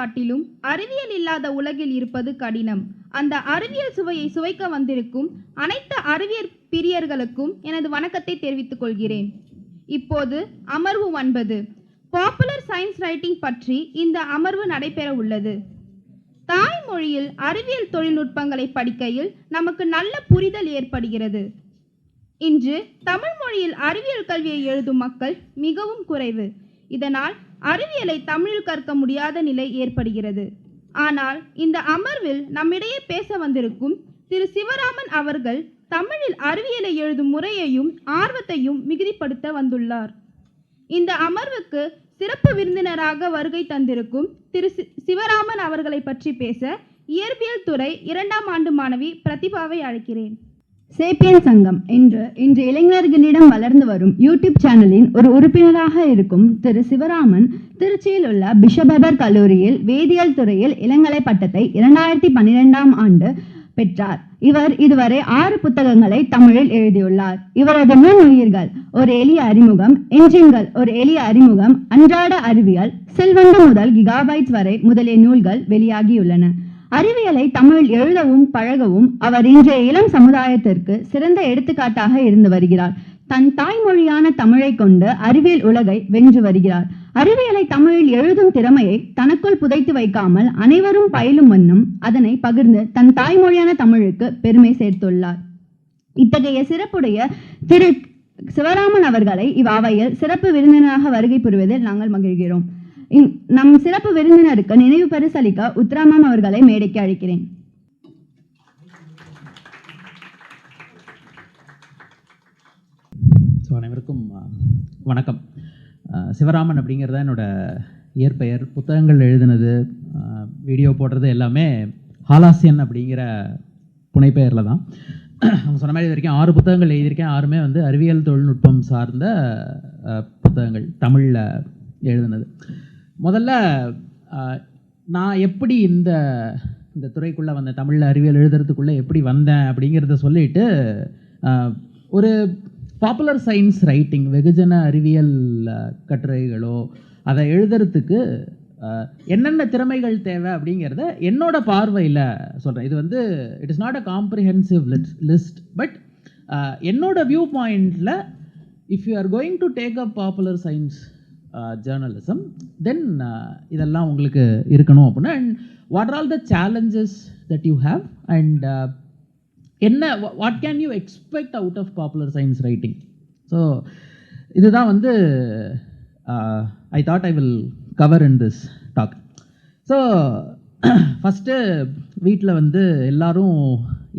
காட்டிலும் அறிவியல் இல்லாத உலகில் இருப்பது கடினம். அந்த அறிவியல் சுவையை சுவைக்க வந்திருக்கும் அனைத்து அறிவியல் பிரியர்களுக்கும் எனது வணக்கத்தை தெரிவித்துக் கொள்கிறேன். இப்போது அமர்வு 9 பாப்புலர் சயின்ஸ் ரைட்டிங் பற்றி இந்த அமர்வு நடைபெற உள்ளது. தாய்மொழியில் அறிவியல் தொழில்நுட்பங்களை படிக்கையில் நமக்கு நல்ல புரிதல் ஏற்படுகிறது. இன்று தமிழ் மொழியில் அறிவியல் கல்வியை எழுதும் மக்கள் மிகவும் குறைவு. இதனால் அறிவியலை தமிழில் கற்க முடியாத நிலை ஏற்படுகிறது. ஆனால் இந்த அமர்வில் நம்மிடையே பேச வந்திருக்கும் திரு சிவராமன் அவர்கள் தமிழில் அறிவியலை எழுதும் முறையையும் ஆர்வத்தையும் மிகுதிப்படுத்த வந்துள்ளார். இந்த அமர்வுக்கு சிறப்பு விருந்தினராக வருகை தந்திருக்கும் திரு சிவராமன் அவர்களை பற்றி பேச இயற்பியல் துறை 2ஆம் ஆண்டு மாணவி பிரதிபாவை அழைக்கிறேன். சேப்பியன் சங்கம் இன்று இளைஞர்களிடம் வளர்ந்து வரும் யூடியூப் சேனலின் ஒரு உறுப்பினராக இருக்கும் திரு சிவராமன் திருச்சியில் உள்ள பிஷப் கல்லூரியில் வேதியியல் துறையில் இளங்கலை பட்டத்தை 2012ஆம் ஆண்டு பெற்றார். இவர் இதுவரை 6 புத்தகங்களை தமிழில் எழுதியுள்ளார். இவரது நுண்ணுயிர்கள் ஒரு எளிய அறிமுகம், என்ஜின்கள் ஒரு எளிய அறிமுகம், அன்றாட அறிவியல், செல்வண்டு முதல் கிகாபைட்ஸ் வரை முதலிய நூல்கள் வெளியாகியுள்ளன. அறிவியலை தமிழில் எழுதவும் பழகவும் அவர் இன்றைய இளம் சமுதாயத்திற்கு சிறந்த எடுத்துக்காட்டாக இருந்து வருகிறார். தன் தாய்மொழியான தமிழை கொண்டு அறிவியல் உலகை வென்று வருகிறார். அறிவியலை தமிழில் எழுதும் திறமையை தனக்குள் புதைத்து வைக்காமல் அனைவரும் பயிலும் வண்ணம் அதனை பகிர்ந்து தன் தாய்மொழியான தமிழுக்கு பெருமை சேர்த்துள்ளார். இத்தகைய சிறப்புடைய திரு சிவராமன் அவர்களை இவ்வையில் சிறப்பு விருந்தினராக வருகை புரிவதில் நாங்கள் மகிழ்கிறோம். நம் சிறப்பு விருந்தினருக்கு நினைவு பரிசளிக்க உத்ராமம் அவர்களை மேடைக்கு அழைக்கிறேன். அனைவருக்கும் வணக்கம். சிவராமன் அப்படிங்கிறத என்னோட இயற்பெயர். புத்தகங்கள் எழுதுனது, வீடியோ போடுறது எல்லாமே ஹாலாஸ்யன் அப்படிங்கிற புனைப்பெயரில் தான். அவங்க சொன்ன மாதிரி இது வரைக்கும் 6 புத்தகங்கள் எழுதியிருக்கேன். 6மே வந்து அறிவியல் தொழில்நுட்பம் சார்ந்த புத்தகங்கள் தமிழில் எழுதுனது. முதல்ல நான் எப்படி இந்த துறைக்குள்ளே வந்தேன், தமிழில் அறிவியல் எழுதுறதுக்குள்ளே எப்படி வந்தேன் அப்படிங்கிறத சொல்லிட்டு ஒரு பாப்புலர் சயின்ஸ் ரைட்டிங், வெகுஜன அறிவியல் கட்டுரைகளோ அதை எழுதுறதுக்கு என்னென்ன திறமைகள் தேவை அப்படிங்கிறத என்னோட பார்வையில் சொல்கிறேன். இது வந்து it is not a comprehensive list, but என்னோட வியூ பாயிண்டில் if you are going to take up popular science journalism then இதெல்லாம் உங்களுக்கு இருக்கணும் அப்படின்னா, and what are all the challenges that you have and என்ன what can you expect out of popular science writing. So இதுதான் வந்து I thought I will cover in this talk. So first வீட்டில் வந்து எல்லோரும்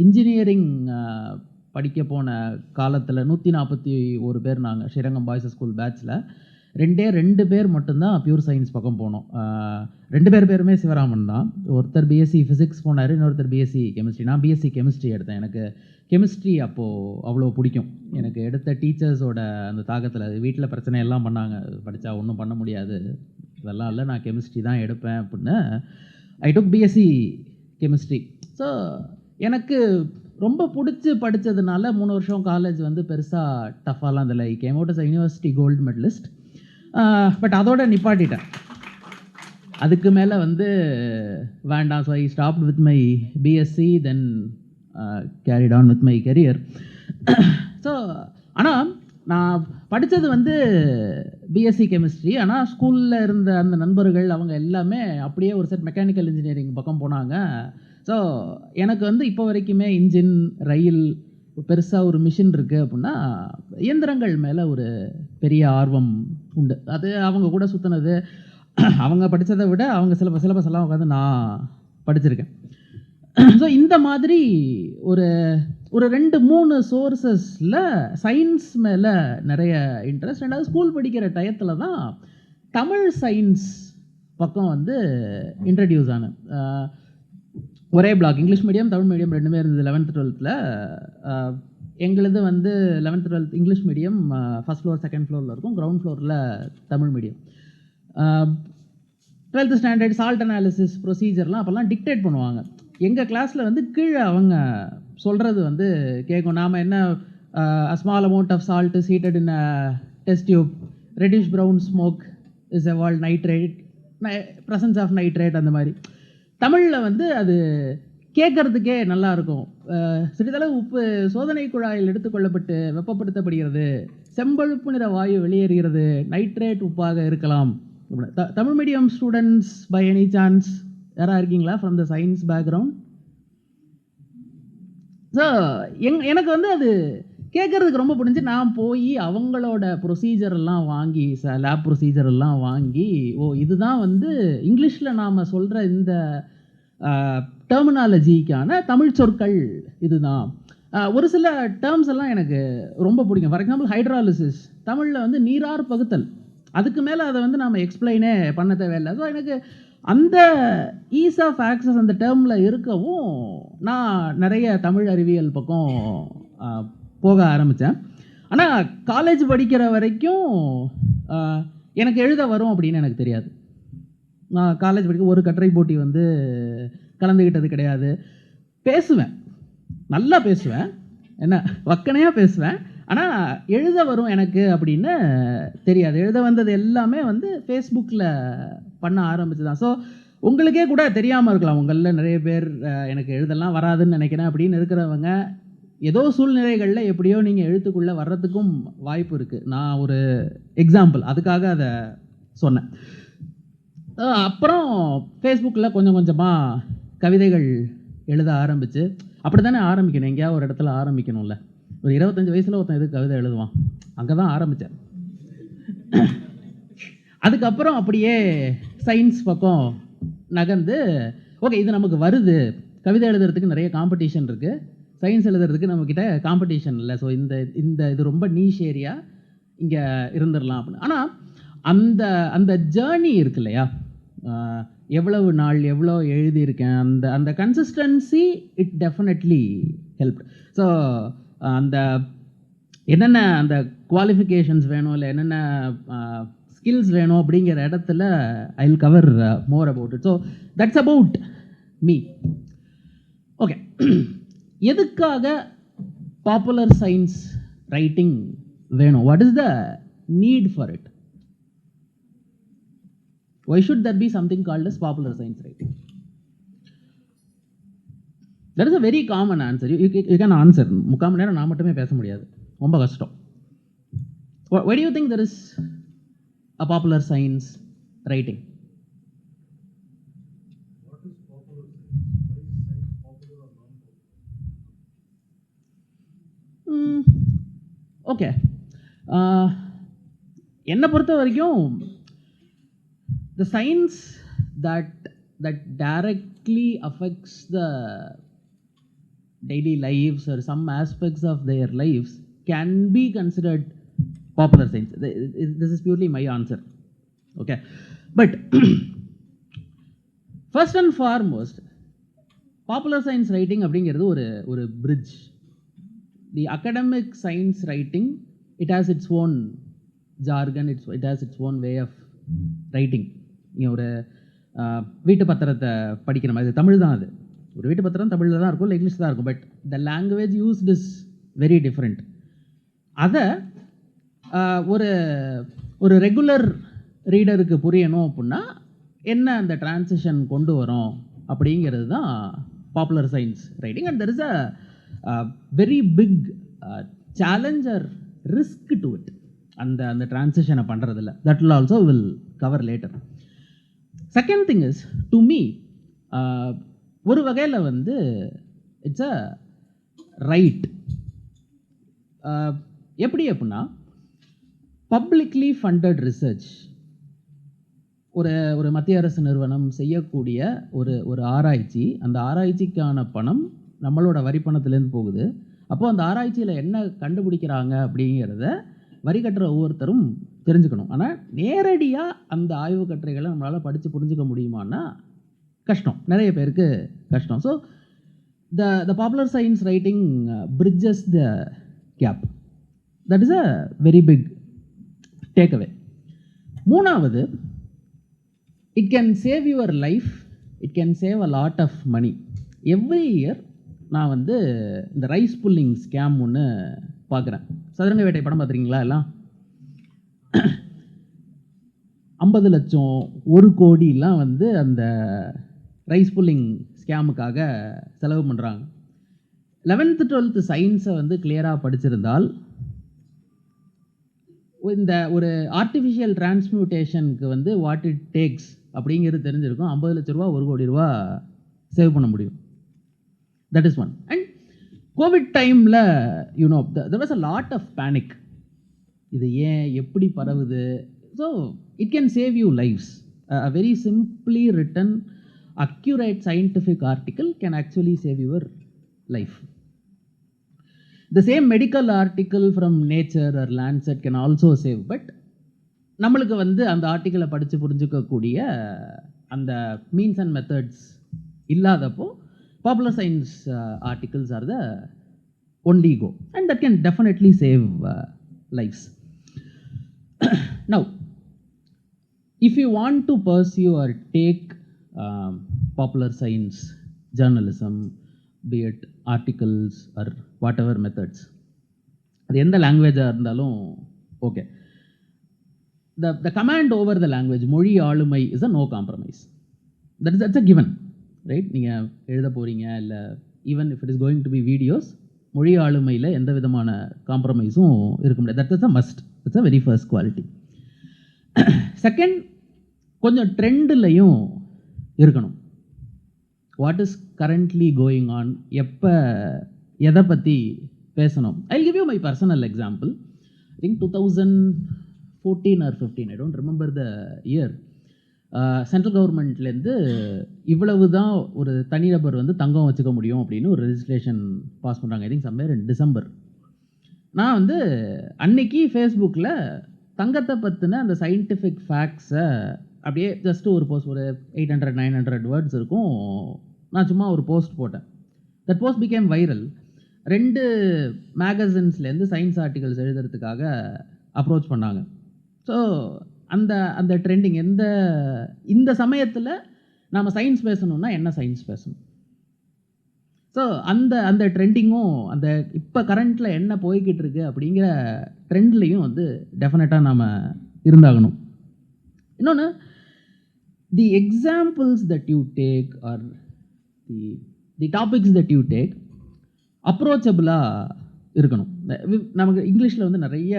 இன்ஜினியரிங் படிக்க போன காலத்தில் 141 பேர் நாங்கள் ஸ்ரீரங்கம் பாய்ஸ் ஸ்கூல் பேட்சில் 2 பேர் மட்டும்தான் பியூர் சயின்ஸ் பக்கம் போனோம். 2 பேருமே சிவராமன் தான். ஒருத்தர் பிஎஸ்சி ஃபிசிக்ஸ் போனார், இன்னொருத்தர் பிஎஸ்சி கெமிஸ்ட்ரி. நான் பிஎஸ்சி கெமிஸ்ட்ரி எடுத்தேன். எனக்கு கெமிஸ்ட்ரி அப்போது அவ்வளோ பிடிக்கும். எனக்கு எடுத்த டீச்சர்ஸோட அந்த தாக்கத்தில் வீட்டில் பிரச்சனை எல்லாம் பண்ணாங்க, படித்தா ஒன்றும் பண்ண முடியாது, இதெல்லாம் இல்லை, நான் கெமிஸ்ட்ரி தான் எடுப்பேன் அப்படின்னு I took BSc chemistry. So எனக்கு ரொம்ப பிடிச்சி படித்ததுனால 3 வருஷம் காலேஜ் வந்து பெருசாக டஃபாலாம் இருந்தில்லை. I came out as university gold medalist. But அதோட நிப்பாட்டிட்டேன். அதுக்கு மேலே வந்து வேண்டாம். So I stopped with my BSc, then carried on with my career. So ஆனால் நான் படித்தது வந்து பிஎஸ்சி கெமிஸ்ட்ரி. ஆனால் ஸ்கூலில் இருந்த அந்த நண்பர்கள் அவங்க எல்லாமே அப்படியே ஒரு செட் மெக்கானிக்கல் இன்ஜினியரிங் பக்கம் போனாங்க. ஸோ எனக்கு வந்து இப்போ வரைக்குமே இன்ஜின், ரயில், பெருசாக ஒரு மிஷின் இருக்குது அப்படின்னா இயந்திரங்கள் மேலே ஒரு பெரிய ஆர்வம் உண்டு. அது அவங்க கூட சுற்றினது, அவங்க படித்ததை விட அவங்க சிலபஸ் எல்லாம் உட்காந்து நான் படிச்சிருக்கேன். ஸோ இந்த மாதிரி ஒரு 2-3 சோர்ஸஸில் சயின்ஸ் மேலே நிறைய இன்ட்ரெஸ்ட். ரெண்டாவது ஸ்கூல் படிக்கிற டயத்தில் தான் தமிழ் சயின்ஸ் பக்கம் வந்து இன்ட்ரடியூஸ் ஆனேன். ஒரே block, English medium Tamil medium 2மே இருந்தது. 11th 12th எங்களுது வந்து 11th 12th English medium first floor second ஃப்ளோரில் இருக்கும், கிரவுண்ட் ஃப்ளோரில் Tamil medium. 12th standard salt analysis ப்ரொசீஜர்லாம் அப்போல்லாம் டிக்டேட் பண்ணுவாங்க. எங்கள் கிளாஸில் வந்து கீழே அவங்க சொல்கிறது வந்து கேட்கும். நாம் என்ன a small amount of salt is heated in a test tube, reddish brown smoke is evolved, nitrate presence of nitrate அந்த மாதிரி. தமிழில் வந்து அது கேட்கறதுக்கே நல்லா இருக்கும். சிறிதளவு உப்பு சோதனை குழாயில் எடுத்துக்கொள்ளப்பட்டு வெப்பப்படுத்தப்படுகிறது, செம்பழுப்பு நிற வாயு வெளியேறுகிறது, நைட்ரேட் உப்பாக இருக்கலாம். Tamil medium students by any chance யாராக இருக்கீங்களா from the science background? So எனக்கு வந்து அது கேட்குறதுக்கு ரொம்ப பிடிச்சி நான் போய் அவங்களோட ப்ரொசீஜரெல்லாம் வாங்கி லேப் ப்ரொசீஜரெல்லாம் வாங்கி, ஓ இதுதான் வந்து இங்கிலீஷில் நாம் சொல்கிற இந்த டெர்மினாலஜிக்கான தமிழ் சொற்கள் இதுதான். ஒரு சில டேர்ம்ஸ் எல்லாம் எனக்கு ரொம்ப பிடிக்கும். ஃபார் எக்ஸாம்பிள் ஹைட்ராலிசிஸ், தமிழில் வந்து நீரார் பகுத்தல், அதுக்கு மேலே அதை வந்து நாம் எக்ஸ்பிளைனே பண்ண தேவையில்லை. ஸோ எனக்கு அந்த ஈஸ் ஆஃப் ஆக்சஸ் அந்த டேர்மில் இருக்கவும் நான் நிறைய தமிழ் அறிவியல் பக்கம் போக ஆரம்பித்தேன். ஆனால் காலேஜ் படிக்கிற வரைக்கும் எனக்கு எழுத வரும் அப்படின்னு எனக்கு தெரியாது. நான் காலேஜ் படிக்க ஒரு கட்டுரை போட்டி வந்து கலந்துக்கிட்டது கிடையாது. பேசுவேன், நல்லா பேசுவேன், என்ன வக்கனையாக பேசுவேன், ஆனால் எழுத வரும் எனக்கு அப்படின்னு தெரியாது. எழுத வந்தது எல்லாமே வந்து ஃபேஸ்புக்கில் பண்ண ஆரம்பிச்சு தான். ஸோ உங்களுக்கே கூட தெரியாமல் இருக்கலாம், உங்களில் நிறைய பேர் எனக்கு எழுதலாம் வராதுன்னு நினைக்கிறேன் அப்படின்னு இருக்கிறவங்க, ஏதோ சூழ்நிலைகளில் எப்படியோ நீங்கள் எழுத்துக்குள்ளே வர்றதுக்கும் வாய்ப்பு இருக்குது. நான் ஒரு எக்ஸாம்பிள், அதுக்காக அதை சொன்னேன். அப்புறம் ஃபேஸ்புக்கில் கொஞ்சம் கொஞ்சமாக கவிதைகள் எழுத ஆரம்பித்து, அப்படி தானே ஆரம்பிக்கணும், எங்கேயாவது ஒரு இடத்துல ஆரம்பிக்கணும்ல. ஒரு 25 வயசில் ஒருத்தன் எதுக்கு கவிதை எழுதுவான், அங்கே தான் ஆரம்பித்தேன். அதுக்கப்புறம் அப்படியே சயின்ஸ் பக்கம் நகர்ந்து, ஓகே இது நமக்கு வருது, கவிதை எழுதுறதுக்கு நிறைய காம்படிஷன் இருக்குது, சயின்ஸ் எழுதுறதுக்கு நம்மக்கிட்ட காம்படிஷன் இல்லை, ஸோ இந்த இது ரொம்ப நீஷ் ஏரியா, இங்கே இருந்துடலாம் அப்படின்னு. ஆனால் அந்த ஜேர்னி இருக்கு இல்லையா, எவ்வளவு நாள் எவ்வளோ எழுதியிருக்கேன், அந்த consistency it definitely help. So அந்த என்னென்ன அந்த குவாலிஃபிகேஷன்ஸ் வேணும், இல்லை என்னென்ன ஸ்கில்ஸ் வேணும் அப்படிங்கிற இடத்துல ஐ will cover more about it. So that's about me. Okay, எதுக்காக பாப்புலர் சயின்ஸ் ரைட்டிங் வேணும்? What is the need for it? Why should there be something called as popular science writing? That is a very common answer. You can answer. முக்கால் மணி நேரம் நான் மட்டுமே பேச முடியாது, ரொம்ப கஷ்டம். Why do you think there is a popular science writing? What is popular science? Why is science popular or non-popular? Okay. என்னை பொறுத்த வரைக்கும் the science that directly affects the daily lives or some aspects of their lives can be considered popular science. This is purely my answer. Okay, but first and foremost, popular science writing அப்படிங்கிறது ஒரு bridge. The academic science writing, it has its own jargon, it has its own way of writing. நீங்கள் ஒரு வீட்டு பத்திரத்தை படிக்கிற மாதிரி, தமிழ் தான் அது, ஒரு வீட்டு பத்திரம் தமிழில் தான் இருக்கும், இல்லை இங்கிலீஷ் தான் இருக்கும், but the language used is very different. அதை ஒரு ரெகுலர் ரீடருக்கு புரியணும் அப்படின்னா என்ன அந்த டிரான்சிஷன் கொண்டு வரும் அப்படிங்கிறது தான் popular science writing. And there is a very big challenge or risk to it, அந்த டிரான்சிஷனை பண்ணுறதில்ல. That will also will cover later. Second thing is, to me ஒரு வகையில் வந்து இட்ஸ் அ ரைட். எப்படி அப்படின்னா, பப்ளிக்லி ஃபண்டட் ரிசர்ச், ஒரு மத்திய அரசு நிறுவனம் செய்யக்கூடிய ஒரு ஆராய்ச்சி, அந்த ஆராய்ச்சிக்கான பணம் நம்மளோட வரி பணத்துலேருந்து போகுது. அப்போது அந்த ஆராய்ச்சியில் என்ன கண்டுபிடிக்கிறாங்க அப்படிங்கிறத வரி கட்டுற ஒவ்வொருத்தரும் தெரிஞ்சுக்கணும். ஆனால் நேரடியாக அந்த ஆய்வு கட்டுரைகளை நம்மளால் படித்து புரிஞ்சுக்க முடியுமான்னா கஷ்டம், நிறைய பேருக்கு கஷ்டம். So the popular science writing bridges the gap. That is a very big take away. மூணாவது, it can save your life, it can save a lot of money. Every year நான் வந்து இந்த ரைஸ் புல்லிங் ஸ்கேம் ஒன்று பார்க்குறேன். சதுரங்க வேட்டை படம் பார்த்துருக்கீங்களா? எல்லாம் 50 லட்சம் 1 கோடிலாம் வந்து அந்த ரைஸ் புல்லிங் ஸ்கேமுக்காக செலவு பண்ணுறாங்க. 11th 12th சயின்ஸை வந்து கிளியராக படிச்சிருந்தால் இந்த ஒரு ஆர்டிஃபிஷியல் டிரான்ஸ்மியூட்டேஷனுக்கு வந்து வாட் இட் டேக்ஸ் அப்படிங்கிறது தெரிஞ்சிருக்கும். 50 லட்ச ரூபா 1 கோடி ரூபா சேவ் பண்ண முடியும். That is one. And Covid டைமில் you know there was a lot of panic. இது ஏன் எப்படி பரவுது? So it can save you lives. A very simply written accurate scientific article can actually save your life. The same medical article from Nature or Lancet can also save, but நம்மளுக்கு வந்து அந்த ஆர்டிக்கலை படித்து புரிஞ்சுக்கக்கூடிய அந்த மீன்ஸ் அண்ட் மெத்தட்ஸ் இல்லாதப்போ popular science articles are the only go, and that can definitely save lives. Now, if you want to pursue or take popular science journalism, be it articles or whatever methods, அது எந்த லாங்குவேஜாக இருந்தாலும் okay. The command over the language, மொழி ஆளுமை is a no compromise. That's a given, right? நீங்கள் எழுத போகிறீங்க இல்லை even if it is going to be videos, மொழி ஆளுமையில் எந்த விதமான காம்ப்ரமைஸும் இருக்க முடியாது. That's a must. That's a very first quality. Second, கொஞ்சம் ட்ரெண்டுலையும் இருக்கணும். What is currently going on, எப்போ எதை பற்றி பேசணும். I give you my personal example. I think 2014 or 15, I don't remember the year, central கவர்மெண்ட்லேருந்து இவ்வளவு தான் ஒரு தனிநபர் வந்து தங்கம் வச்சுக்க முடியும் அப்படின்னு ஒரு ரெஜிஸ்ட்ரேஷன் பாஸ் பண்ணுறாங்க. I think somewhere in December. நான் வந்து அன்னைக்கு ஃபேஸ்புக்கில் தங்கத்தை பற்றின அந்த சயின்டிஃபிக் ஃபேக்ட்ஸை அப்படியே ஜஸ்ட்டு ஒரு போஸ்ட், ஒரு 800-900 வேர்ட்ஸ் இருக்கும், நான் சும்மா ஒரு போஸ்ட் போட்டேன். That post became viral. 2 மேகசின்ஸ்லேருந்து சயின்ஸ் ஆர்டிகல்ஸ் எழுதுறதுக்காக அப்ரோச் பண்ணாங்க. ஸோ அந்த ட்ரெண்டிங் இந்த சமயத்தில் நாம் சயின்ஸ் பேசணுன்னா என்ன சயின்ஸ் பேசணும்? ஸோ அந்த ட்ரெண்டிங்கும் அந்த இப்போ கரண்ட்டில் என்ன போய்கிட்டு இருக்கு அப்படிங்கிற ட்ரெண்ட்லேயும் வந்து டெஃபினட்டாக நாம் இருந்தாகணும். இன்னொன்று, the examples that you take are the topics that you take அப்ரோச்சபிளாக இருக்கணும். நமக்கு இங்கிலீஷில் வந்து நிறைய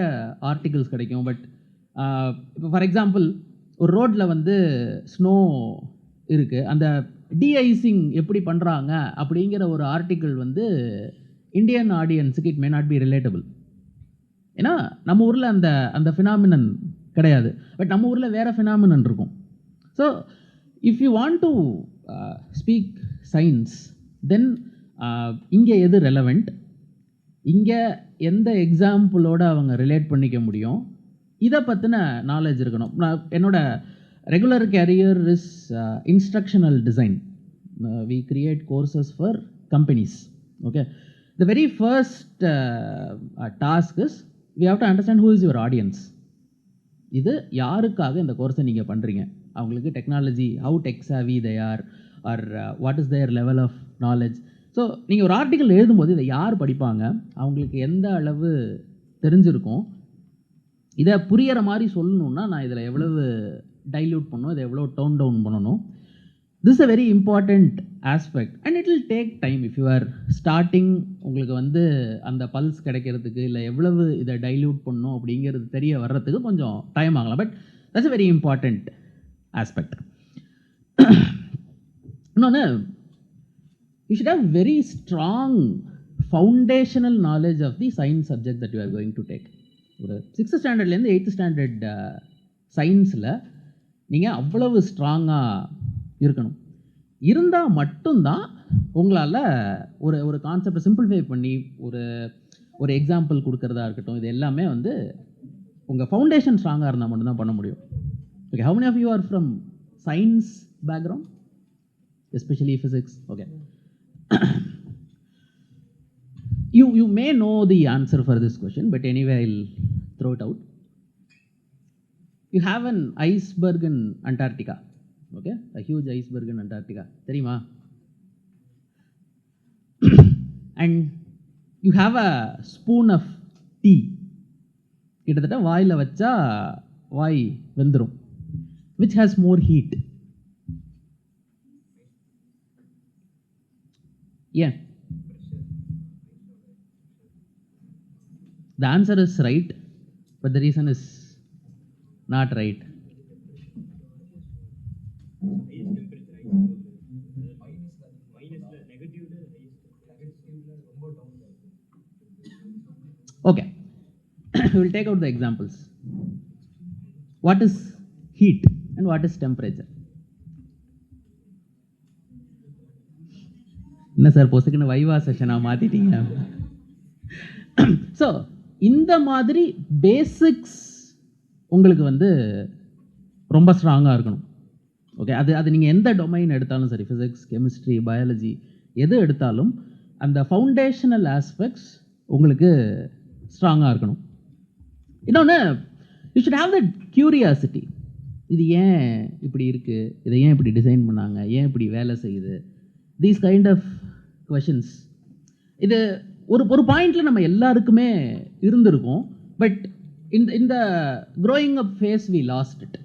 ஆர்டிகல்ஸ் கிடைக்கும். பட் இப்போ ஃபார் எக்ஸாம்பிள் ஒரு ரோட்டில் வந்து ஸ்னோ இருக்குது, அந்த டீஐசிங் எப்படி பண்ணுறாங்க அப்படிங்கிற ஒரு ஆர்டிக்கிள் வந்து இந்தியன் ஆடியன்ஸுக்கு it may not be relatable. ஏன்னா நம்ம ஊரில் அந்த ஃபினாமினன் கிடையாது. பட் நம்ம ஊரில் வேறு ஃபினாமினன் இருக்கும். So if you want to speak science, then இங்கே எது ரெலவெண்ட், இங்கே எந்த எக்ஸாம்பிளோடு அவங்க ரிலேட் பண்ணிக்க முடியும், இதை பற்றின நாலேஜ் இருக்கணும். நான் என்னோட regular career is instructional design. We create courses for companies. Okay, the very first task is we have to understand who is your audience. இது யாருக்காக இந்த கோர்ஸை நீங்கள் பண்ணுறீங்க, அவங்களுக்கு technology, how tech savvy they are, or what is their level of knowledge. So நீங்கள் ஒரு article எழுதும்போது இதை யார் படிப்பாங்க, அவங்களுக்கு எந்த அளவு தெரிஞ்சிருக்கும், இதை புரிகிற மாதிரி சொல்லணுன்னா நான் இதில் எவ்வளவு டைல்யூட் பண்ணணும், இதை எவ்வளோ டோன் டவுன் பண்ணணும். This is a very important aspect and it will take time. If you are starting, உங்களுக்கு வந்து அந்த பல்ஸ் கிடைக்கிறதுக்கு இல்லை எவ்வளவு இதை டைல்யூட் பண்ணணும் அப்படிங்கிறது தெரிய வர்றதுக்கு கொஞ்சம் டைம் ஆகலாம். But that's a very important aspect. இன்னொன்று, you should have very strong foundational knowledge of the science subject that you are going to take. ஒரு 6th ஸ்டாண்டர்ட்லேருந்து 8th ஸ்டாண்டர்ட் சயின்ஸில் நீங்கள் அவ்வளவு ஸ்ட்ராங்காக இருக்கணும். இருந்தால் மட்டும்தான் உங்களால் ஒரு கான்செப்டை சிம்பிளிஃபை பண்ணி ஒரு எக்ஸாம்பிள் கொடுக்குறதா இருக்கட்டும், இது எல்லாமே வந்து உங்கள் ஃபவுண்டேஷன் ஸ்ட்ராங்காக இருந்தால் மட்டும்தான் பண்ண முடியும். Okay, how many of you are from science background, especially physics? Okay. You may know the answer for this question, but anyway I'll throw it out. You have an iceberg in Antarctica. Okay, a huge iceberg in Antarctica. தெரியுமா? And you have a spoon of tea. கிட்டத்தட்ட வாயில் வச்சா வாய் வெந்துடும். which has more heat? Yeah. The answer is right, but the reason is not right. Okay. We will take out the examples. What is heat and what is temperature? என்ன sir பொசுக்குன்னு வைவா செஷனாக மாற்றிட்டீங்க. So இந்த மாதிரி basics உங்களுக்கு வந்து ரொம்ப ஸ்ட்ராங்காக இருக்கணும். Okay, அது நீங்கள் எந்த டொமைன் எடுத்தாலும் சரி, ஃபிசிக்ஸ், கெமிஸ்ட்ரி, பயாலஜி எது எடுத்தாலும் அந்த ஃபவுண்டேஷனல் ஆஸ்பெக்ட்ஸ் உங்களுக்கு ஸ்ட்ராங்காக இருக்கணும். இன்னொன்று, you should have that curiosity. இது ஏன் இப்படி இருக்குது, இதை ஏன் இப்படி டிசைன் பண்ணாங்க, ஏன் இப்படி வேலை செய்யுது, தீஸ் கைண்ட் ஆஃப் கொஷின்ஸ். இது ஒரு பாயிண்டில் நம்ம எல்லாருக்குமே இருந்திருக்கும். பட் இந்த growing up phase we lost it.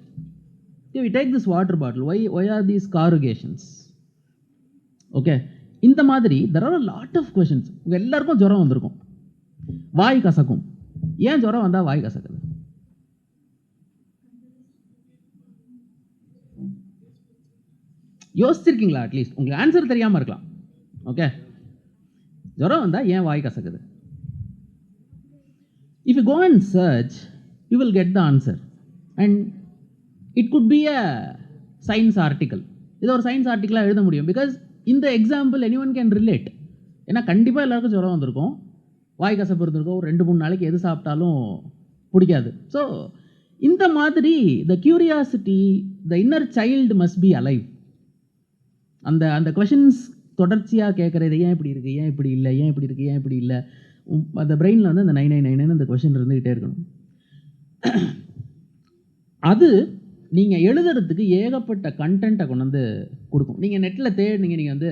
We take this water bottle, why are these corrugations? Okay, இந்த மாதிரி there are a lot of questions. உங்கள் எல்லாருக்கும் ஜுரம் வந்திருக்கும், வாய் கசக்கும். ஏன் ஜுரம் வந்தால் வாய் கசக்குது? யோசிச்சிருக்கீங்களா? அட்லீஸ்ட் உங்களுக்கு ஆன்சர் தெரியாமல் இருக்கலாம். ஓகே, ஜுரம் வந்தால் ஏன் வாய் கசக்குது? If you go and search, you will get the answer. And it could be a science article. இதை ஒரு சயின்ஸ் ஆர்டிக்கலாக எழுத முடியும். பிகாஸ் இந்த example anyone can relate. ஏன்னா கண்டிப்பாக எல்லாருக்கும் ஜுரம் வந்திருக்கும், வாய் கசப்பு இருந்திருக்கும், 2-3 நாளைக்கு எது சாப்பிட்டாலும் பிடிக்காது. ஸோ இந்த மாதிரி the curiosity, the inner child must be alive. அந்த கொஷின்ஸ் தொடர்ச்சியாக கேட்குறது, ஏன் இப்படி இருக்குது, ஏன் இப்படி இல்லை, ஏன் இப்படி இருக்குது, ஏன் இப்படி இல்லை, அந்த பிரெயினில் வந்து அந்த 999 அந்த கொஷின் இருந்துக்கிட்டே இருக்கணும். அது நீங்கள் எழுதுறதுக்கு ஏகப்பட்ட கண்டென்ட்டை கொண்டு வந்து கொடுக்கும். நீங்கள் நெட்டில் தேடினீங்க, நீங்கள் வந்து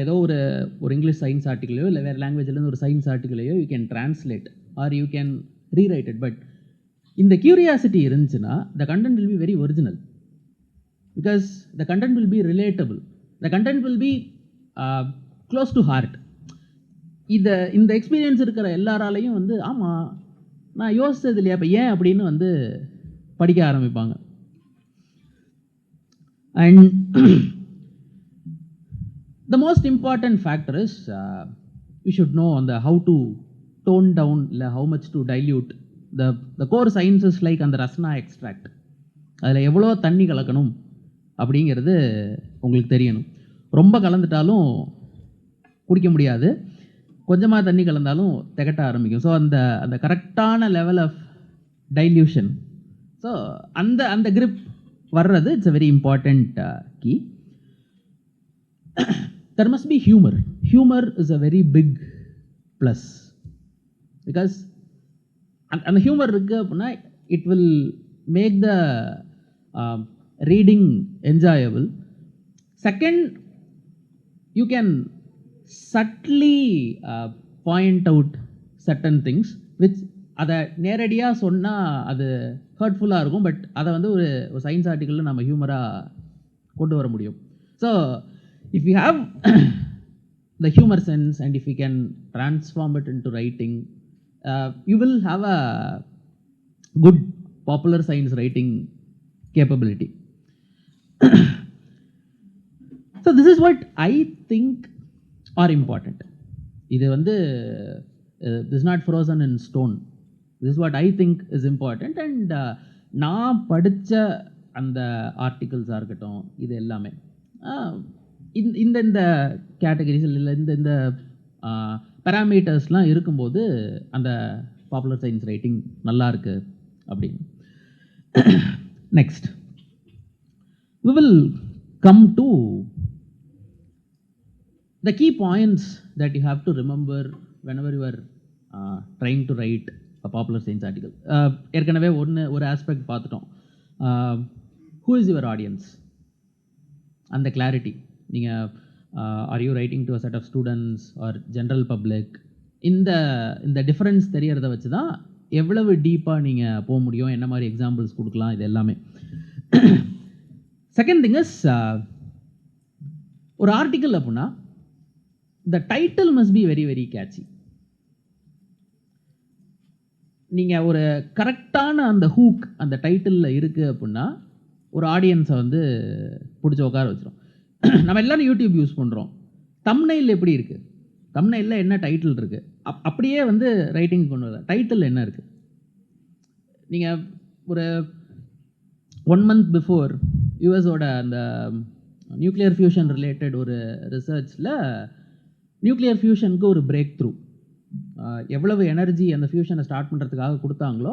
ஏதோ ஒரு இங்கிலீஷ் சயின்ஸ் ஆர்டிக்கலையோ இல்லை வேறு லாங்குவேஜ்லேருந்து ஒரு சயின்ஸ் ஆர்டிக்கலையோ you can translate or you can rewrite it. But இந்த கியூரியாசிட்டி இருந்துச்சுன்னா the content will be very original. Because the content will be relatable, the content will be close to heart. இந்த experience இருக்கிற எல்லாராலையும் வந்து ஆமாம் நான் யோசித்தது இல்லையா, இப்போ ஏன் அப்படின்னு வந்து படிக்க ஆரம்பிப்பாங்க. And the most important factor is you should know அந்த ஹவு டு டோன் டவுன் இல்லை how much to dilute the core sciences. Like அந்த ரஸ்னா எக்ஸ்ட்ராக்ட், அதில் எவ்வளோ தண்ணி கலக்கணும் அப்படிங்கிறது உங்களுக்கு தெரியணும். ரொம்ப கலந்துட்டாலும் குடிக்க முடியாது, கொஞ்சமாக தண்ணி கலந்தாலும் திகட்ட ஆரம்பிக்கும். ஸோ அந்த கரெக்டான லெவல் ஆஃப் டைல்யூஷன், ஸோ அந்த கிரிப் வர்றது it's a very important key. There must be humour. Humour is a very big plus. Because அந்த ஹியூமர் இருக்குது அப்படின்னா it will make the reading enjoyable. Second, you can subtly point out certain things which அதை நேரடியாக சொன்னால் அது ஹர்ட்ஃபுல்லாக இருக்கும். But அதை வந்து ஒரு சயின்ஸ் ஆர்டிக்கலில் நம்ம ஹியூமராக கொண்டு வர முடியும். So if you have the humour sense and if you can transform it into writing, you will have a good popular science writing capability. So this is what I think are important. இது வந்து this is not frozen in stone. This is what I think is important. And நான் படித்த அந்த ஆர்டிகல்ஸாக இருக்கட்டும், இது எல்லாமே இந்த categories இல்லை இந்த பேராமீட்டர்ஸ்லாம் இருக்கும்போது அந்த பாப்புலர் சயின்ஸ் ரைட்டிங் நல்லா இருக்குது அப்படின்னு. Next we will come to the key points that you have to remember whenever you are trying to write a popular science article. ஏற்கனவே ஒரு ஆஸ்பெக்ட் பார்த்துட்டோம். Who is your audience? அந்த clarity. நீங்கள் are you writing to a set of students or general public? இந்த difference தெரியறத வச்சு தான் எவ்வளவு டீப்பாக நீங்கள் போக முடியும், என்ன மாதிரி எக்ஸாம்பிள்ஸ் கொடுக்கலாம், இது எல்லாமே. செகண்ட் திங் இஸ் ஒரு ஆர்டிக்கல் அப்படின்னா the title must be very very catchy. நீங்கள் ஒரு கரெக்டான அந்த ஹூக் அந்த டைட்டிலில் இருக்குது அப்படின்னா ஒரு ஆடியன்ஸை வந்து பிடிச்சி உட்கார வச்சிரும். நம்ம எல்லோரும் யூடியூப் யூஸ் பண்ணுறோம். தம்ப்நெயில் எப்படி இருக்குது, தம்ப்நெயிலில் என்ன டைட்டில் இருக்குது, அப்படியே வந்து ரைட்டிங் கொண்டு வரல, டைட்டில் என்ன இருக்குது. நீங்கள் ஒரு 1 month பிஃபோர் யூஎஸோட அந்த நியூக்ளியர் ஃபியூஷன் ரிலேட்டட் ஒரு ரிசர்ச்சில் நியூக்ளியர் ஃபியூஷனுக்கு ஒரு பிரேக் த்ரூ, எவ்வளவு எனர்ஜி அந்த ஃபியூஷனை ஸ்டார்ட் பண்ணுறதுக்காக கொடுத்தாங்களோ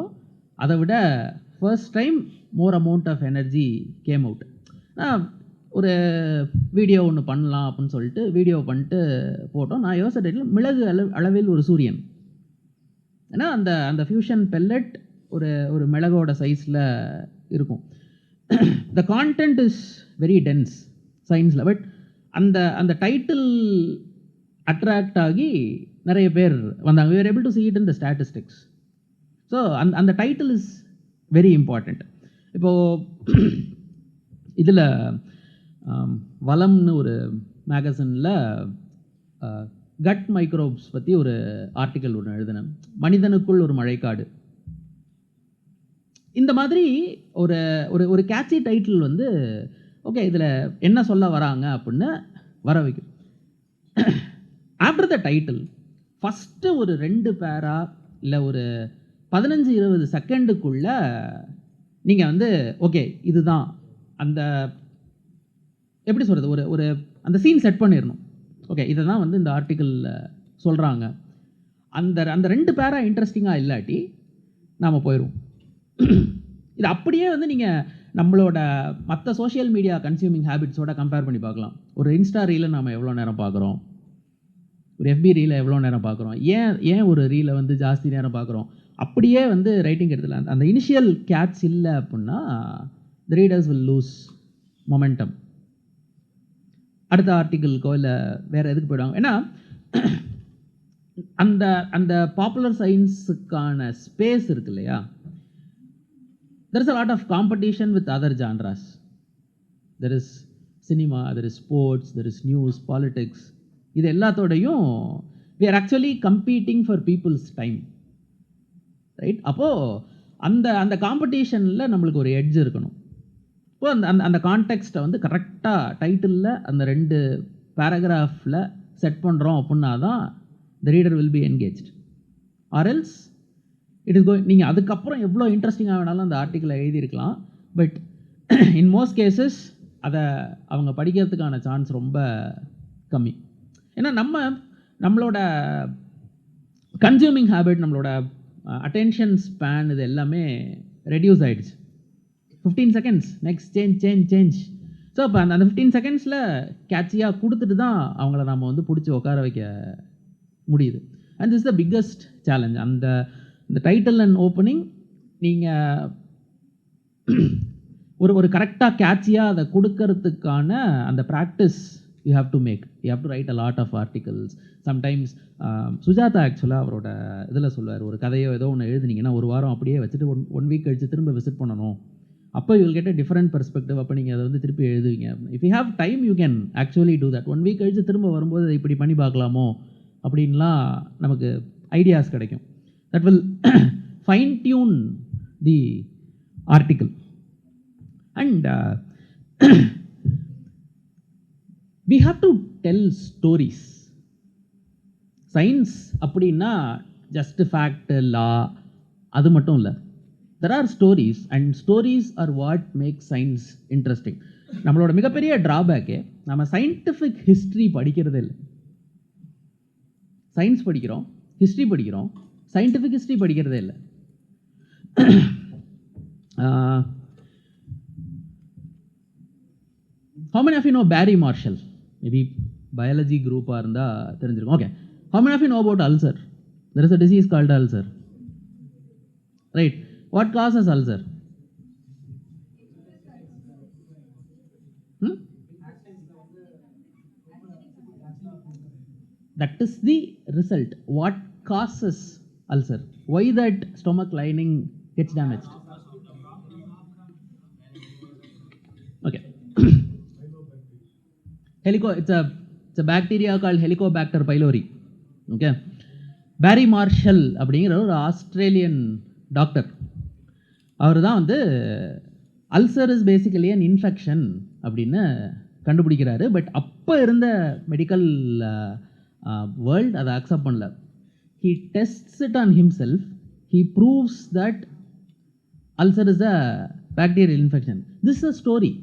அதை விட first time more amount of energy came out. ஒரு வீடியோ ஒன்று பண்ணலாம் அப்படின்னு சொல்லிட்டு வீடியோ பண்ணிட்டு போட்டோம். நான் யோசிச்ச மிளகு அளவில் ஒரு சூரியன், ஏன்னா அந்த அந்த ஃபியூஷன் பெல்லட் ஒரு மிளகோட சைஸில் இருக்கும். The content is very dense சயின்ஸில், பட் அந்த அந்த டைட்டில் அட்ராக்ட் ஆகி நிறைய பேர் வந்தாங்க. we were able to see it in the statistics. So அந்த டைட்டில் இஸ் வெரி இம்பார்ட்டண்ட். இப்போது இதில் வளம்னு ஒரு மேகசினில் கட் மைக்ரோப்ஸ் பற்றி ஒரு ஆர்டிக்கல் ஒன்று எழுதினேன், மனிதனுக்குள் ஒரு மழைக்காடு. இந்த மாதிரி ஒரு ஒரு ஒரு கேட்சி டைட்டில் வந்து ஓகே இதில் என்ன சொல்ல வராங்க அப்படின்னு வர வைக்கும். ஆஃப்டர் த டைட்டில் ஃபஸ்ட்டு ஒரு 2 பேரா இல்லை ஒரு 15-20 செகண்டுக்குள்ளே நீங்கள் வந்து ஓகே இதுதான் அந்த எப்படி சொல்கிறது ஒரு ஒரு அந்த சீன் செட் பண்ணிடணும். ஓகே இதை தான் வந்து இந்த ஆர்டிக்கிளில் சொல்கிறாங்க. அந்த அந்த 2 பேரா இன்ட்ரெஸ்டிங்காக இல்லாட்டி நாம் போயிடுவோம். இது அப்படியே வந்து நீங்கள் நம்மளோட மற்ற சோஷியல் மீடியா கன்சியூமிங் ஹேபிட்ஸோட கம்பேர் பண்ணி பார்க்கலாம். ஒரு இன்ஸ்டா ரீலை நாம் எவ்வளோ நேரம் பார்க்குறோம், ஒரு எஃபி ரீலை எவ்வளோ நேரம் பார்க்குறோம், ஏன் ஒரு ரீலை வந்து ஜாஸ்தி நேரம் பார்க்குறோம். அப்படியே வந்து ரைட்டிங் எடுத்துல அந்த இனிஷியல் கேட்ச் இல்லை அப்படின்னா த ரீடர்ஸ் வில் லூஸ் மொமெண்டம். அடுத்த ஆர்டிக்கிளுக்கோ இல்லை வேறு எதுக்கு போயிடுவாங்க. ஏன்னா அந்த அந்த பாப்புலர் சயின்ஸுக்கான ஸ்பேஸ் இருக்கு இல்லையா, there is a lot of competition with other genres. There is cinema, there is sports, there is news, politics. இது எல்லாத்தோடையும் we are actually competing for people's time, right? அப்போது அந்த அந்த காம்படிஷனில் நம்மளுக்கு ஒரு எட்ஜ் இருக்கணும். இப்போ அந்த அந்த அந்த கான்டெக்ஸ்ட்டை வந்து கரெக்டாக டைட்டிலில் அந்த 2 பேராகிராஃபில் செட் பண்ணுறோம் அப்படின்னா தான் the reader will be engaged, or else it is going. நீங்கள் அதுக்கப்புறம் எவ்வளோ இன்ட்ரெஸ்டிங்காக வேணாலும் அந்த ஆர்டிக்கிளை எழுதியிருக்கலாம், பட் இன் மோஸ்ட் கேசஸ் அதை அவங்க படிக்கிறதுக்கான சான்ஸ் ரொம்ப கம்மி. ஏன்னா நம்மளோட கன்சியூமிங் ஹேபிட், நம்மளோட அட்டென்ஷன் ஸ்பேன் இது எல்லாமே ரெடியூஸ் ஆகிடுச்சு. 15 seconds நெக்ஸ்ட் சேஞ்ச். ஸோ அப்போ அந்த 15 செகண்ட்ஸில் கேட்சியாக கொடுத்துட்டு தான் அவங்கள நம்ம வந்து பிடிச்சி உட்கார வைக்க முடியுது. And this the biggest challenge. அந்த டைட்டில் அண்ட் ஓப்பனிங் நீங்கள் ஒரு கரெக்டாக கேட்சியாக அதை கொடுக்கறதுக்கான அந்த practice you have to make. You have to write a lot of articles. Sometimes Sujatha ஆக்சுவலாக அவரோட இதில் சொல்லுவார், ஒரு கதையோ ஏதோ ஒன்று எழுதுனீங்கன்னா 1 வாரம் அப்படியே வச்சுட்டு 1 வீக் கழிச்சு திரும்ப விசிட் பண்ணணும், அப்போ you will get a different perspective. அப்போ நீங்கள் அதை வந்து திருப்பி எழுதுவீங்க. If you have time you can actually do that. 1 week கழிச்சு திரும்ப வரும்போது அதை இப்படி பண்ணி பார்க்கலாமோ அப்படின்லாம் நமக்கு ஐடியாஸ் கிடைக்கும். That will fine tune the article. And we have to tell stories. Science அப்படின்னா just fact, law அது மட்டும் இல்லை. There are stories, and stories are what makes science interesting. நம்மளோட மிகப்பெரிய ட்ராபேக்கே நம்ம சயின்டிஃபிக் ஹிஸ்ட்ரி படிக்கிறதே இல்லை. சயின்ஸ் படிக்கிறோம், ஹிஸ்ட்ரி படிக்கிறோம், சயின்டிஃபிக் ஹிஸ்ட்ரி படிக்கிறதே இல்லை. How many of you know Barry Marshall? Maybe biology group-ஆ இருந்தால் தெரிஞ்சிருக்கும். Okay. How many of you know about ulcer? There is a disease called ulcer. Right. What causes ulcer? That is the result. What causes ulcer? Why that stomach lining gets damaged? Okay. it's a bacteria called Helicobacter pylori. Okay. Peri marshal அப்படிங்கிற ஒரு Australian doctor, அவர் தான் வந்து ulcer is basically an infection அப்படின்னு கண்டுபிடிக்கிறாரு. But அப்போ இருந்த medical world அதை accept பண்ணல. He tests it on himself. He proves that ulcer is a bacterial infection. This is a story.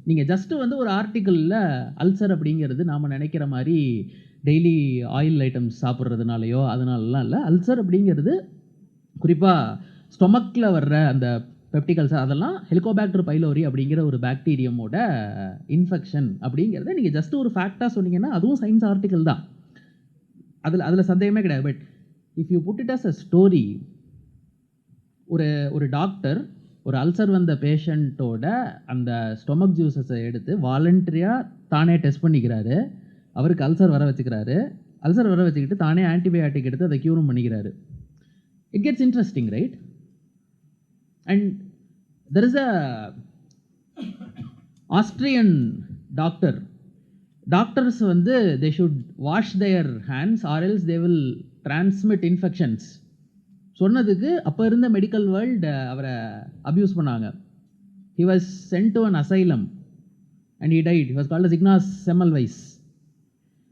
நீங்கள் ஜஸ்ட்டு வந்து ஒரு ஆர்டிக்கிளில் அல்சர் அப்படிங்கிறது நாம் நினைக்கிற மாதிரி டெய்லி ஆயில் ஐட்டம்ஸ் சாப்பிட்றதுனாலையோ அதனாலலாம் இல்லை. அல்சர் அப்படிங்கிறது குறிப்பாக ஸ்டொமக்கில் வர்ற அந்த பெப்டிக் அல்சர், அதெல்லாம் ஹெலிகோபாக்டர் பைலோரி அப்படிங்கிற ஒரு பாக்டீரியமோட இன்ஃபெக்ஷன் அப்படிங்கிறத நீங்கள் ஜஸ்ட் ஒரு ஃபேக்டாக சொன்னீங்கன்னா அதுவும் சயின்ஸ் ஆர்டிக்கல் தான், அதில் சந்தேகமே கிடையாது. But if you put it as a story, ஒரு டாக்டர் ஒரு அல்சர் வந்த பேஷண்ட்டோட அந்த ஸ்டொமக் ஜூஸஸை எடுத்து வாலண்டரியாக தானே டெஸ்ட் பண்ணிக்கிறாரு. அவருக்கு அல்சர் வர வச்சுக்கிறாரு. அல்சர் வர வச்சுக்கிட்டு தானே ஆன்டிபயோட்டிக் எடுத்து அதை க்யூரும் பண்ணிக்கிறாரு. It gets interesting, right? And there is a Austrian doctors வந்து they should wash their hands or else they will transmit infections சொன்னதுக்கு அப்போ இருந்த மெடிக்கல் வேர்ல்டு அவரை அப்யூஸ் பண்ணாங்க. He was sent to an asylum and he died. He was called Ignaz Semmelweis.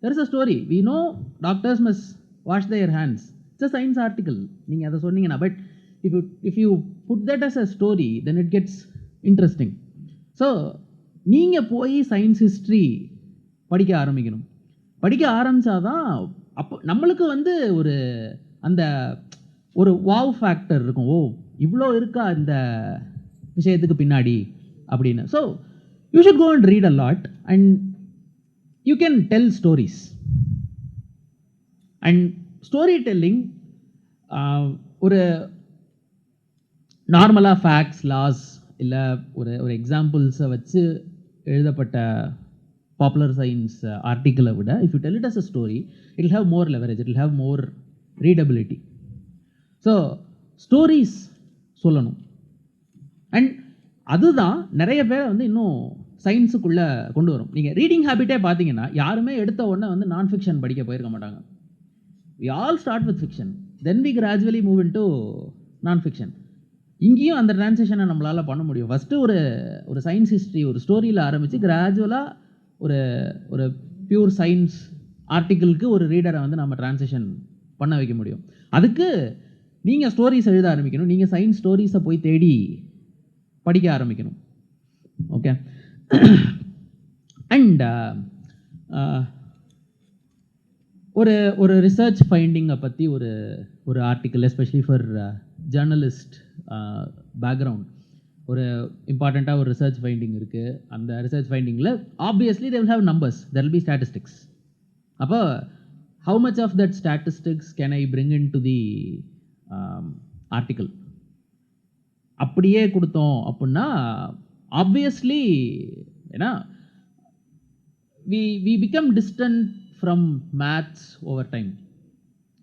There is a story. We know doctors must wash their hands. It's a science article. நீங்கள் அதை சொன்னீங்கன்னா, but if you put that as a story, then it gets interesting. So நீங்கள் போய் science history படிக்க ஆரம்பிக்கணும். படிக்க ஆரம்பித்தாதான் அப்போ நம்மளுக்கு வந்து ஒரு வாவ் ஃபேக்டர் இருக்கும். ஓ, இவ்வளோ இருக்கா இந்த விஷயத்துக்கு பின்னாடி அப்படின்னு. So you should go and read a lot and you can tell stories. And storytelling ஒரு நார்மலாக ஃபேக்ட்ஸ், லாஸ் இல்லை ஒரு எக்ஸாம்பிள்ஸை வச்சு எழுதப்பட்ட பாப்புலர் சயின்ஸ் ஆர்டிக்கிளை விட if you tell it as a story, it will have more leverage, it will have more readability. So stories சொல்லணும். அண்ட் அதுதான் நிறைய பேரை வந்து இன்னும் சயின்ஸுக்குள்ளே கொண்டு வரும். நீங்கள் ரீடிங் ஹேபிட்டே பார்த்தீங்கன்னா யாருமே எடுத்த உடனே வந்து நான் ஃபிக்ஷன் படிக்க போயிருக்க மாட்டாங்க. we all start with fiction, then we gradually move into நான் ஃபிக்ஷன். இங்கேயும் அந்த ட்ரான்சிஷனை நம்மளால் பண்ண முடியும். ஃபஸ்ட்டு ஒரு சயின்ஸ் ஹிஸ்ட்ரி ஒரு ஸ்டோரியில் ஆரம்பித்து கிராஜுவலாக ஒரு பியூர் சயின்ஸ் ஆர்டிக்கிளுக்கு ஒரு ரீடரை வந்து நம்ம ட்ரான்சிஷன் பண்ண வைக்க முடியும். அதுக்கு நீங்கள் ஸ்டோரிஸ் எழுத ஆரம்பிக்கணும். நீங்கள் சயின்ஸ் ஸ்டோரிஸை போய் தேடி படிக்க ஆரம்பிக்கணும். ஓகே. அண்ட் ஒரு ரிசர்ச் ஃபைண்டிங்கை பற்றி ஒரு article, especially for journalist background, ஒரு இம்பார்ட்டண்ட்டாக ஒரு ரிசர்ச் ஃபைண்டிங் இருக்குது. அந்த ரிசர்ச் ஃபைண்டிங்கில் obviously they will have numbers, there will be statistics. அப்போ how much of that statistics can I bring in to the article? அப்படியே கொடுத்தோம் அப்படின்னா ஆப்வியஸ்லி ஏன்னா we become distant from maths over time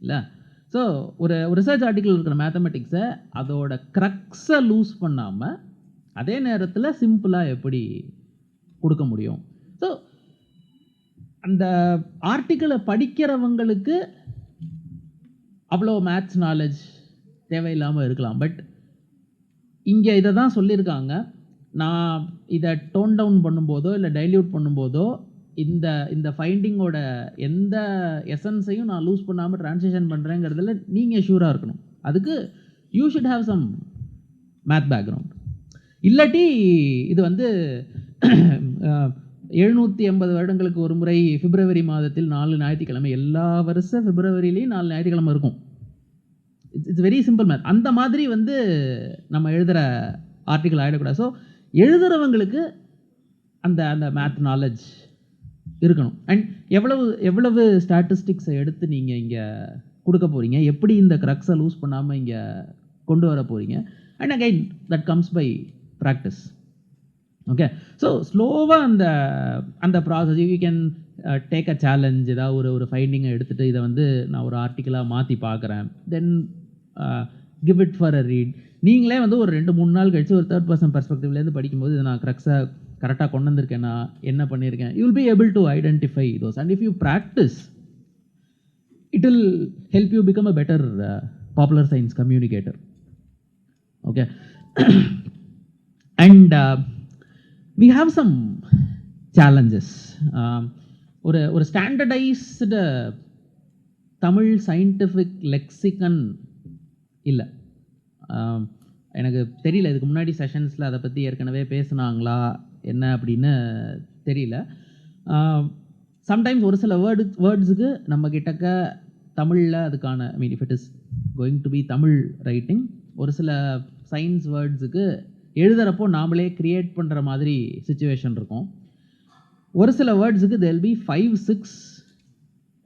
இல்லை? So ஒரு research article இருக்கிற மேத்தமெட்டிக்ஸை அதோட க்ரக்ஸை loose பண்ணாமல் அதே நேரத்தில் சிம்பிளாக எப்படி கொடுக்க முடியும்? ஸோ அந்த ஆர்டிக்கிளை படிக்கிறவங்களுக்கு அவ்வளோ மேத்ஸ் நாலேஜ் தேவையில்லாமல் இருக்கலாம். பட் இங்கே இதை தான் சொல்லியிருக்காங்க. நான் இதை டோன் டவுன் பண்ணும்போதோ இல்லை டைல்யூட் பண்ணும்போதோ இந்த ஃபைண்டிங்கோட எந்த எசன்ஸையும் நான் லூஸ் பண்ணாமல் ட்ரான்ஸ்லேஷன் பண்ணுறேங்கிறதுல நீங்கள் ஷூராக இருக்கணும். அதுக்கு you should have some math background. இல்லாட்டி இது வந்து 780 வருடங்களுக்கு ஒரு முறை பிப்ரவரி மாதத்தில் 4 ஞாயிற்றுக்கிழமை, எல்லா வருஷம் பிப்ரவரியிலையும் 4 ஞாயிற்றுக்கிழமை இருக்கும். It's very simple math. அந்த மாதிரி வந்து நம்ம எழுதுகிற ஆர்டிக்கிள் ஆகிடக்கூடாது. ஸோ எழுதுகிறவங்களுக்கு அந்த மேத் நாலேஜ் இருக்கணும். அண்ட் எவ்வளவு ஸ்டாட்டிஸ்டிக்ஸை எடுத்து நீங்கள் இங்கே கொடுக்க போகிறீங்க, எப்படி இந்த க்ரக்ஸை லூஸ் பண்ணாமல் இங்கே கொண்டு வர போகிறீங்க. And again that comes by practice. Okay. So ஸ்லோவாக அந்த process you can take a challenge. ஏதாவது ஒரு ஃபைண்டிங்கை எடுத்துகிட்டு இதை வந்து நான் ஒரு ஆர்டிக்கிளாக மாற்றி பார்க்குறேன், தென் give it for a read. நீங்களே வந்து ஒரு 2-3 நாள் கழிச்சு ஒரு தேர்ட் பர்சன் பெர்ஸ்பெக்டிவ்லேருந்து படிக்கும்போது இதை நான் கரெக்டாக கொண்டு வந்திருக்கேன்னா என்ன பண்ணியிருக்கேன், you will be able to identify those. And if you practice, it will help you become a better popular science communicator. Okay. And we have some challenges. ஒரு ஸ்டாண்டர்டைஸ்டு தமிழ் சயின்டிஃபிக் லெக்சிகன் இல்லை. எனக்கு தெரியல, இதுக்கு முன்னாடி செஷன்ஸில் அதை பற்றி ஏற்கனவே பேசுனாங்களா என்ன அப்படின்னு தெரியல. சம்டைம்ஸ் ஒரு சில வேர்ட்ஸுக்கு நம்ம கிட்டக்க தமிழில் அதுக்கான, I mean if it is going to be Tamil writing, ஒரு சில சயின்ஸ் வேர்ட்ஸுக்கு எழுதுகிறப்போ நாமளே க்ரியேட் பண்ணுற மாதிரி சுச்சுவேஷன் இருக்கும். ஒரு சில வேர்ட்ஸுக்கு there will be 5-6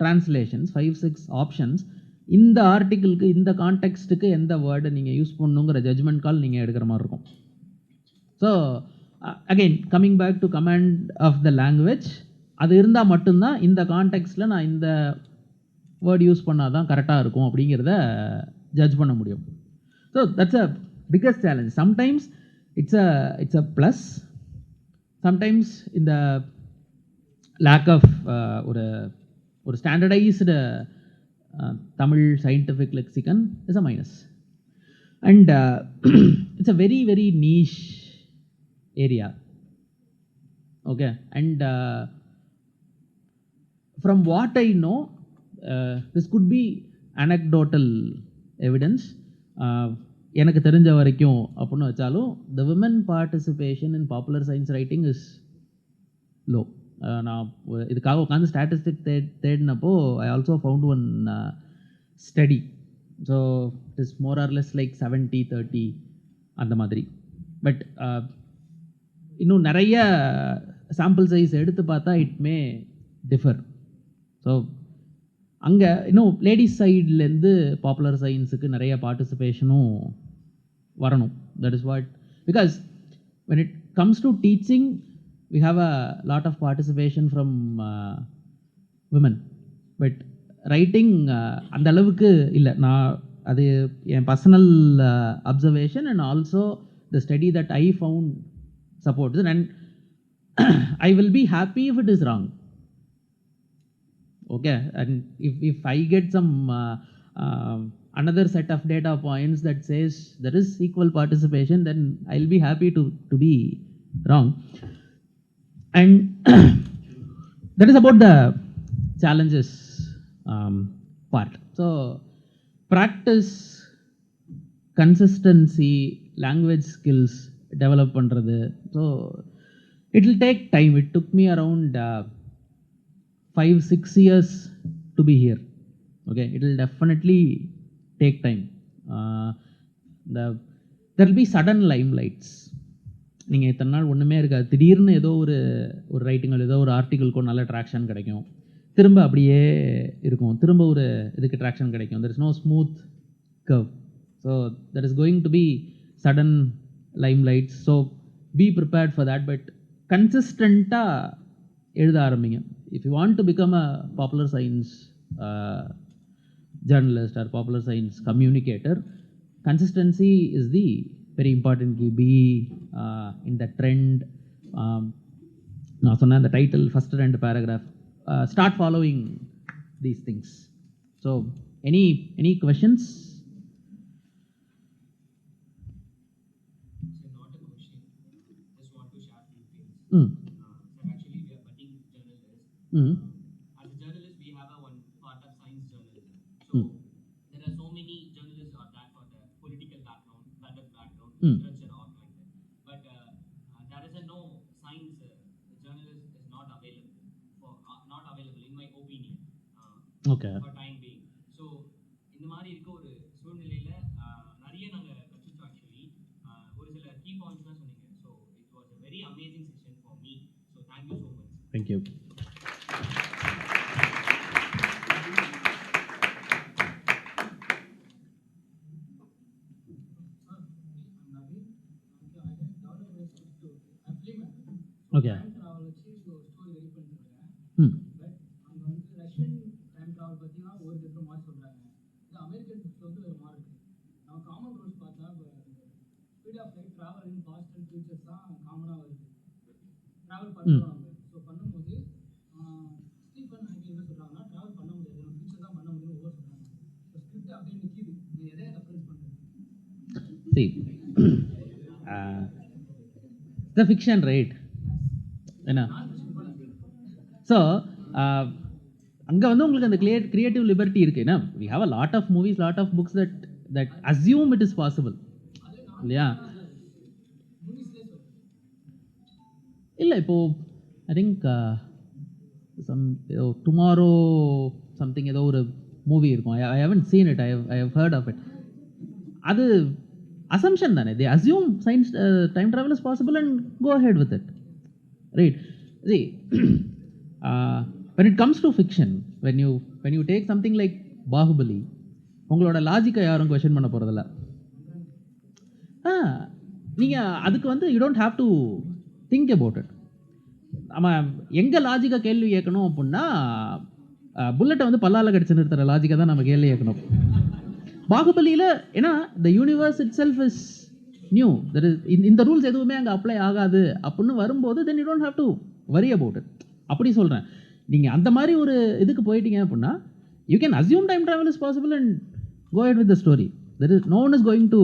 translations, 5-6 options. இந்த ஆர்டிக்கிளுக்கு, இந்த கான்டெக்ஸ்ட்டுக்கு எந்த வேர்டை நீங்கள் யூஸ் பண்ணணுங்கிற ஜட்ஜ்மெண்ட் கால் நீங்கள் எடுக்கிற மாதிரி இருக்கும். So again coming back to command of the language, அது இருந்தால் மட்டும்தான் இந்த கான்டெக்ஸ்டில் நான் இந்த வேர்ட் யூஸ் பண்ணால் தான் கரெக்டாக இருக்கும் அப்படிங்கிறத ஜட்ஜ் பண்ண முடியும். So that's a biggest challenge. Sometimes it's a plus, sometimes இந்த லேக் ஆஃப் ஒரு standardised Tamil scientific lexicon is a minus. And it's a very very niche area. Okay, and from what I know, this could be anecdotal evidence. எனக்கு தெரிஞ்ச வரைக்கும் அப்படின்னு வச்சாலும் the women participation in popular science writing is low. நான் இதுக்காக உட்காந்து statistic தேடினப்போ I also found one study. So it is more or less like 70-30 அந்த மாதிரி. பட் இன்னும் நிறைய சாம்பிள் சைஸ் எடுத்து பார்த்தா இட் மே டிஃபர். ஸோ அங்கே இன்னும் லேடிஸ் சைட்லேருந்து பாப்புலர் சயின்ஸுக்கு நிறைய பார்ட்டிசிபேஷனும் வரணும். That is what, because when it comes to teaching we have a lot of participation from women, but writing அந்த அளவுக்கு இல்லை. நான் அது என் personal observation and also the study that I found supports it, and I will be happy if it is wrong. Okay, and if I get some another set of data points that says there is equal participation, then I'll be happy to be wrong. And that is about the challenges part. So practice, consistency, language skills develop பண்ணுறது. So it will take time. It took me around 5-6 years to be here. Okay, it will definitely take time. There will be sudden limelights. நீங்கள் இத்தனை நாள் ஒன்றுமே இருக்காது, திடீர்னு ஏதோ ஒரு ரைட்டிங்கள், ஏதோ ஒரு ஆர்டிக்கிளுக்கும் நல்ல ட்ராக்ஷன் கிடைக்கும், திரும்ப அப்படியே இருக்கும், திரும்ப ஒரு இதுக்கு ட்ராக்ஷன் கிடைக்கும். there is no smooth curve. So there is going to be sudden limelights. So be prepared for that, but consistentா எழுத ஆரம்பிங்க. If you want to become a popular science journalist or popular science communicator, consistency is the very important key. Be in the trend. நான் சொன்ன அந்த title first 2 paragraph, start following these things. So any questions? So actually we are budding journalists. As a journalist, we have one part of science journalism. So there are so many journalists or that for the political background, research and all like that. But there is a no science journalist is not available in my opinion. Okay. For time being. So இந்த மாதிரி இருக்க ஒரு சூழ்நிலையில நிறைய நாங்க கற்றுட்டோம். Actually ஒரு சில key points தான் சொன்னீங்க. So it was a very amazing session for me. So thank you so much. Thank you. Okay. Russian time travel பார்த்தீங்கன்னா ஒரு டிஃப்ரெண்ட் மாதிரி சொல்கிறாங்க. இந்த அமெரிக்கன் புக்ஸ் வந்து ஒரு மாதிரி இருக்குது. நம்ம காமன் ரூல்ஸ் பார்த்தா speed of light travel in past and futures தான் காமனாக வருது. ட்ராவல் பண்ணுறோம் நம்ம. ஸோ பண்ணும்போது ஸ்டீஃபன் ஹாக்கிங் என்ன சொல்கிறாங்கன்னா ட்ராவல் பண்ண முடியாது, நம்ம ஃபியூச்சர் தான் பண்ண முடியும்னு ஒவ்வொரு சொல்கிறாங்க. ஸோ ஸ்கிரிப்ட் அப்படியே நிற்கிது, நீ எதை ரெஃபரன்ஸ் பண்ணுறேன்? See, the fiction, right? என்ன ஸோ அங்கே வந்து உங்களுக்கு அந்த கிரியேட்டிவ் லிபர்ட்டி இருக்குது. ஏன்னா we have a lot of movies, lot of books that assume it is possible இல்லையா? இல்லை இப்போது ஐ திங்க் டுமாரோ சம்திங் ஏதோ ஒரு மூவி இருக்கும். I haven't seen it, I have heard of it. அது assumption தானே. they assume science time travel is possible and go ahead with it, right? See, when it comes to fiction, when you take something like Bahubali, உங்களோட லாஜிக்கை யாரும் question பண்ண போகிறதில்ல. நீங்கள் அதுக்கு வந்து you don't have to think about it. நம்ம எங்கே லாஜிக்கை கேள்வி கேட்கணும் அப்படின்னா புல்லட்டை வந்து பல்லால் கடிச்சு நிறுத்துகிற லாஜிக்கை தான் நம்ம கேள்வி கேட்கணும். பாகுபலியில் ஏன்னா the universe itself is new, that is இந்த ரூல்ஸ் எதுவுமே அங்கே அப்ளை ஆகாது அப்படின்னு வரும்போது then you don't have to worry about it. அப்படி சொல்கிறேன். நீங்கள் அந்த மாதிரி ஒரு இதுக்கு போயிட்டீங்க அப்படின்னா you can assume time travel is possible and go head with the story. That is no one is going to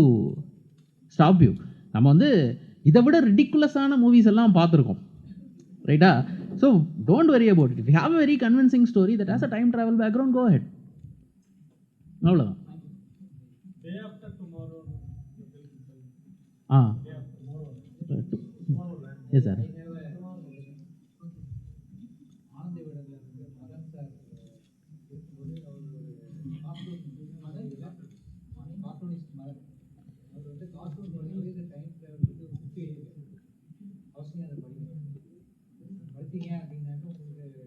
stop you. நம்ம வந்து இதை விட ரிடிகுலஸான மூவிஸ் எல்லாம் பார்த்துருக்கோம், ரைட்டா? So don't worry about it. If you have a very convincing story that has a time travel background, go head. அவ்வளோதான். Day after tomorrow, you will tell. Day after tomorrow. Tomorrow, right? Yes, sir. ஆனந்த விடல Madan sir இருக்கும்போது அவர் ஒரு cartoonist Madan, அவர் வந்து cartoon வந்து time travel வந்து ஒரு book அவசியம் அதை படித்தீங்க அப்படின்னாக்க உங்களுக்கு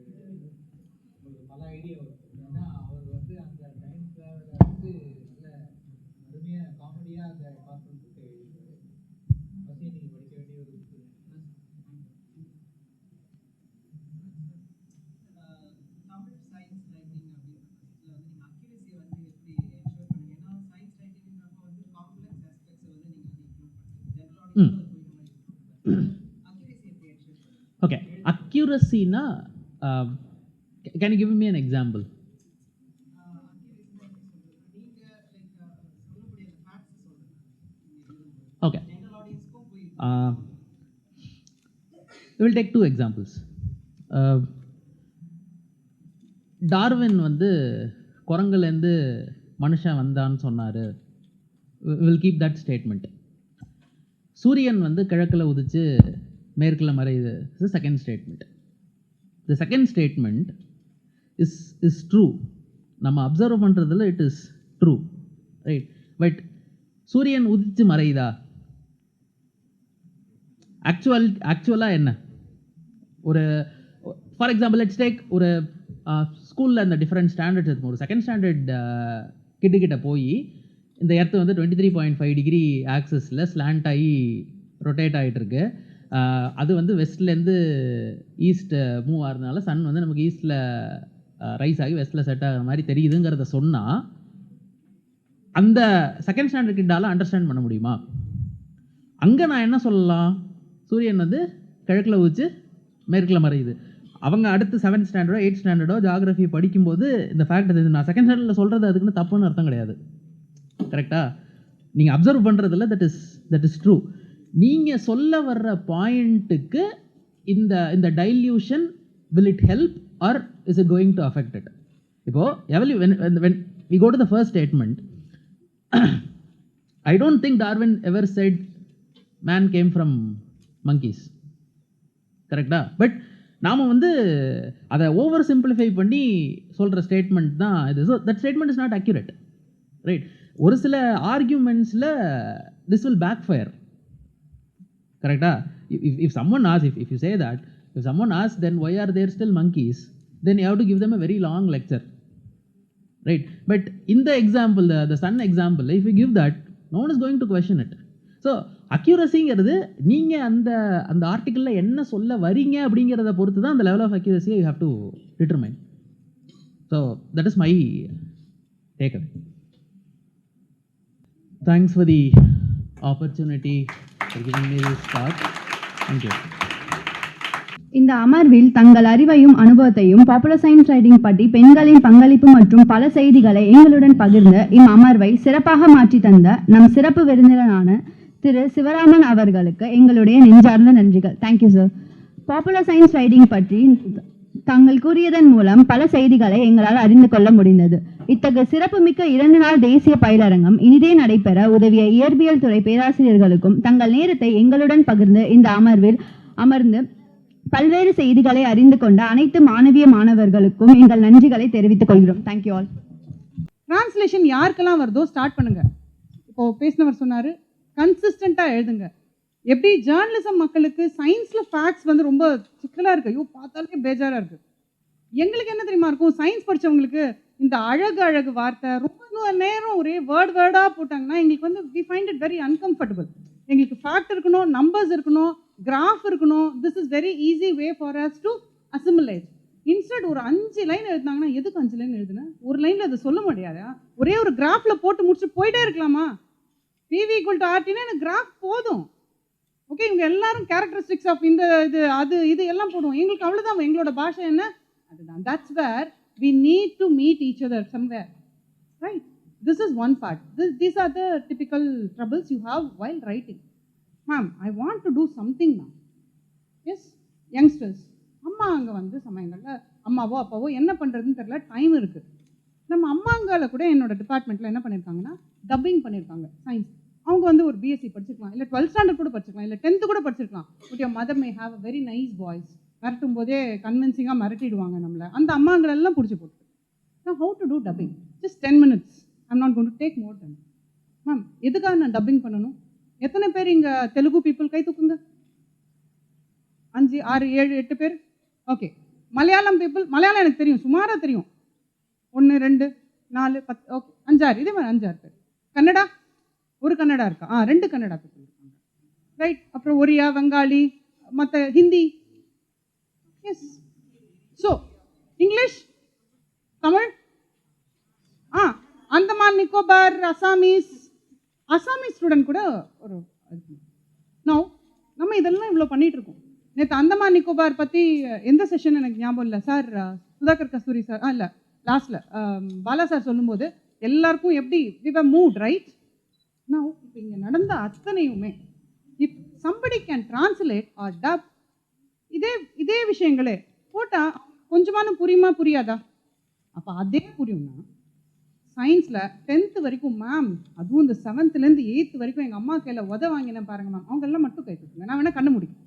பல ஐடியா வரும். ஏன்னா அவர் வந்து அந்த டைம் ட்ராவலை வந்து நல்ல அருமையாக காமெடியாக அந்த கார்ட்டூன் புக்கை எழுதியிருக்காரு. அவசியம் நீங்கள் படிக்க வேண்டிய ஒரு புக்கு. தமிழ் சயின்ஸ் ரைட்டிங் அப்படின்றதுல வந்து நீங்கள் அக்யூரஸியை வந்து எப்படி என்ஷூர் பண்ணுங்க? ஏன்னா சயின்ஸ் ரைட்டிங்கிறப்ப வந்து காம்ப்ளெக்ஸ் ஆஸ்பெக்ட்ஸை வந்து நீங்கள் வந்து இன்க்ளூட் பண்ணுறீங்க. ஜென்ரல் ஆடியன்ஸ் போய் நம்ம அக்யூரஸி எப்படி என்ஷூர் பண்ணுங்க? Okay, accuracy-na, can you give me an example? Okay. We will take two examples. Darwin வந்து குரங்குலேருந்து மனுஷன் வந்தான்னு சொன்னார். Will keep that statement. சூரியன் வந்து கிழக்கில் உதிச்சு மேற்கில் மறையுது. இது second statement. The second statement is true. நம்ம அப்சர்வ் பண்ணுறதுல it is true, right? But சூரியன் உதிச்சு மறையுதா? ஆக்சுவலாக என்ன? ஒரு ஃபார் எக்ஸாம்பிள் லெட்ஸ் டேக் ஒரு ஸ்கூலில் அந்த டிஃப்ரெண்ட் ஸ்டாண்டர்ட்ஸ் இருக்கும். ஒரு செகண்ட் ஸ்டாண்டர்ட் கிட்ட போய் இந்த எர்த்து வந்து 23.5 டிகிரி ஆக்சஸில் ஸ்லாண்ட் ஆகி ரொட்டேட் ஆகிட்டுருக்கு. அது வந்து வெஸ்ட்லேருந்து ஈஸ்ட் மூவ் ஆகிறதுனால சன் வந்து நமக்கு ஈஸ்ட்டில் ரைஸ் ஆகி வெஸ்ட்டில் செட் ஆகிற மாதிரி தெரியுதுங்கிறத சொன்னால் அந்த செகண்ட் ஸ்டாண்டர்ட் கிட்டால் அண்டர்ஸ்டாண்ட் பண்ண முடியுமா? அங்கே நான் என்ன சொல்லலாம்? சூரியன் வந்து கிழக்கில் உதிச்சு மேற்கில் மறையுது. அவங்க அடுத்து 7th ஸ்டாண்டர்டோ 8th ஸ்டாண்டர்டோ ஜியாகிரஃபி படிக்கும்போது இந்த ஃபேக்ட் இது நான் செகண்ட் ஸ்டாண்டர்டில் சொல்கிறது அதுக்குன்னு தப்புன்னு அர்த்தம் கிடையாது, கரெக்டாக? நீங்கள் அப்சர்வ் பண்ணுறதில்ல, தட் இஸ் ட்ரூ. நீங்கள் சொல்ல வர்ற பாயிண்ட்டுக்கு இந்த dilution will it help or is it going to affect it? இப்போது when we go to the first statement, I don't think Darwin ever said man came from monkeys, கரெக்டா? But நாம் வந்து அதை ஓவர் சிம்பிளிஃபை பண்ணி சொல்கிற statement தான் இது. So that statement is not accurate, right? ஒரு சில ஆர்கியூமெண்ட்ஸில் திஸ் வில் பேக் ஃபயர், கரெக்டா? if someone asks, if you say that, if someone asks then why are there still monkeys, then you have to give them a very long lecture, right? But in the example, the sun example, if you give that, no one is going to question it. So அக்யூரஸிங்கிறது நீங்கள் அந்த ஆர்டிக்கிளில் என்ன சொல்ல வரீங்க அப்படிங்கிறத பொறுத்து தான் அந்த லெவல் ஆஃப் அக்யூரஸியை you have to determine. So that is my take away. Thanks for the opportunity for giving me this talk. Thank you. இந்த அமர்வில் தங்கள் அறிவையும் அனுபவத்தையும் பாப்புலர் சயின்ஸ் ரைட்டிங் பற்றி பெண்களின் பங்களிப்பு மற்றும் பல செய்திகளை எங்களுடன் பகிர்ந்த அமர்வை சிறப்பாக மாற்றி தந்த நம் சிறப்பு விருந்தினரான திரு சிவராமன் அவர்களுக்கு எங்களுடைய நெஞ்சார்ந்த நன்றிகள். Thank you sir. Popular science writing பற்றி தாங்கள் கூறியதன் மூலம் பல செய்திகளை எங்களால் அறிந்து கொள்ள முடிந்தது. இத்தகைய சிறப்புமிக்க 2 நாள் தேசிய பயிலரங்கம் இனிதே நடைபெற உதவிய இயற்பியல் துறை பேராசிரியர்களுக்கும் தங்கள் நேரத்தை எங்களுடன் பகிர்ந்து இந்த அமர்வில் அமர்ந்து பல்வேறு செய்திகளை அறிந்து கொண்ட அனைத்து மாணவர்களுக்கும் எங்கள் நன்றிகளை தெரிவித்துக் கொள்கிறோம். Thank you all. டிரான்ஸ்லேஷன் யாருக்கெல்லாம் வருதோ ஸ்டார்ட் பண்ணுங்க. இப்போ பேசினவர் சொன்னாரு, கன்சிஸ்டண்டா எழுதுங்க. எப்படி ஜேர்னலிசம் மக்களுக்கு சயின்ஸ்ல ஃபேக்ட்ஸ் வந்து ரொம்ப சிக்கலா இருக்கு, ஐயோ பார்த்தாலே பேஜாரா இருக்கு. எங்களுக்கு என்ன தெரியுமா இருக்கும், சயின்ஸ் படிச்சவங்களுக்கு இந்த அழகு வார்த்தை ரொம்ப நேரம் ஒரே வேர்டா போட்டாங்கன்னா எங்களுக்கு வந்து we find it very uncomfortable. எங்களுக்கு ஃபேக்ட் இருக்கணும், நம்பர்ஸ் இருக்கணும், கிராஃப் இருக்கணும். This is very easy way for us to assimilate. Instead ஒரு 5 லைன் எழுதினாங்கன்னா எதுக்கு 5 லைன் எழுதுனேன், ஒரு லைன்ல அதை சொல்ல முடியாதா? ஒரே ஒரு கிராஃப்ல போட்டு முடிச்சு போயிட்டே இருக்கலாமா? PV = RTனா எனக்கு கிராஃப் போதும். ஓகே, இவங்க எல்லாரும் கேரக்டரிஸ்டிக்ஸ் ஆஃப் இந்த இது எல்லாம் போடுவோம். எங்களுக்கு அவ்வளோதான். எங்களோட பாஷை என்ன, அதுதான். That's where we need to meet each other somewhere, right? This is one part. These are the typical troubles you have while writing. Ma'am, I want to do something now. Yes, youngsters, அம்மா அங்கே வந்து சமயங்களில் அம்மாவோ அப்பாவோ என்ன பண்ணுறதுன்னு தெரியல, time இருக்குது. நம்ம அம்மாங்கால கூட என்னோட டிபார்ட்மெண்ட்டில் என்ன பண்ணியிருக்காங்கன்னா டப்பிங் பண்ணியிருக்காங்க சயின்ஸ். அவங்க வந்து ஒரு பிஎஸ்சி படிச்சிருக்கலாம், இல்லை 12th ஸ்டாண்டர்ட் கூட படிச்சிருக்கலாம், இல்லை 10th கூட படிச்சிருக்கலாம். But your mother may have a very nice voice. மிரட்டும் போதே கன்வின்சிங்காக மிரட்டிடுவாங்க நம்மளை. அந்த அம்மாங்களெல்லாம் பிடிச்சி போட்டு how to do dubbing, just 10 minutes. I'm not going to take more then. Ma'am, எதுக்காக நான் டப்பிங் பண்ணணும்? எத்தனை பேர் இங்கே தெலுங்கு பீப்புள் கை தூக்குங்க? 5, 6, 7, 8 பேர். ஓகே. மலையாளம் பீப்புள், மலையாளம் எனக்கு தெரியும், சுமாராக தெரியும். 1, 2, 4, 10, ஓகே 5, 6, இதே மாதிரி 5, 6 பேர். கன்னடா, ஒரு கன்னடா இருக்கா? 2 கன்னடா பீப்புள் இருக்காங்க, ரைட். அப்புறம் ஒரியா, வங்காளி, மற்ற Hindi. Yes. So English, Tamil, Andaman Nicobar, Assamese student கூட ஒரு. நோ, நம்ம இதெல்லாம் இவ்வளோ பண்ணிட்டு இருக்கோம். நேற்று அந்தமான் நிக்கோபார் பற்றி எந்த செஷன் எனக்கு ஞாபகம் இல்லை சார். சுதாகர் கஸ்தூரி சார் இல்லை, லாஸ்ட்டில் பாலா சார் சொல்லும்போது எல்லாருக்கும் எப்படி we were moved, right? Now இப்போ இங்கே நடந்த அத்தனையுமே if somebody can translate or dub இதே விஷயங்களே போட்டால் கொஞ்சமான புரியுமா புரியாதா? அப்போ அதே புரியும்னா சயின்ஸில் 10th வரைக்கும் மேம், அதுவும் இந்த 7th-லேருந்து 8th வரைக்கும் எங்கள் அம்மா கையில் வாங்கினேன் பாருங்க மேம், அவங்கெல்லாம் மட்டும் கை தூக்குங்க. நான் வேணால் கண்ணு முடிக்கும்.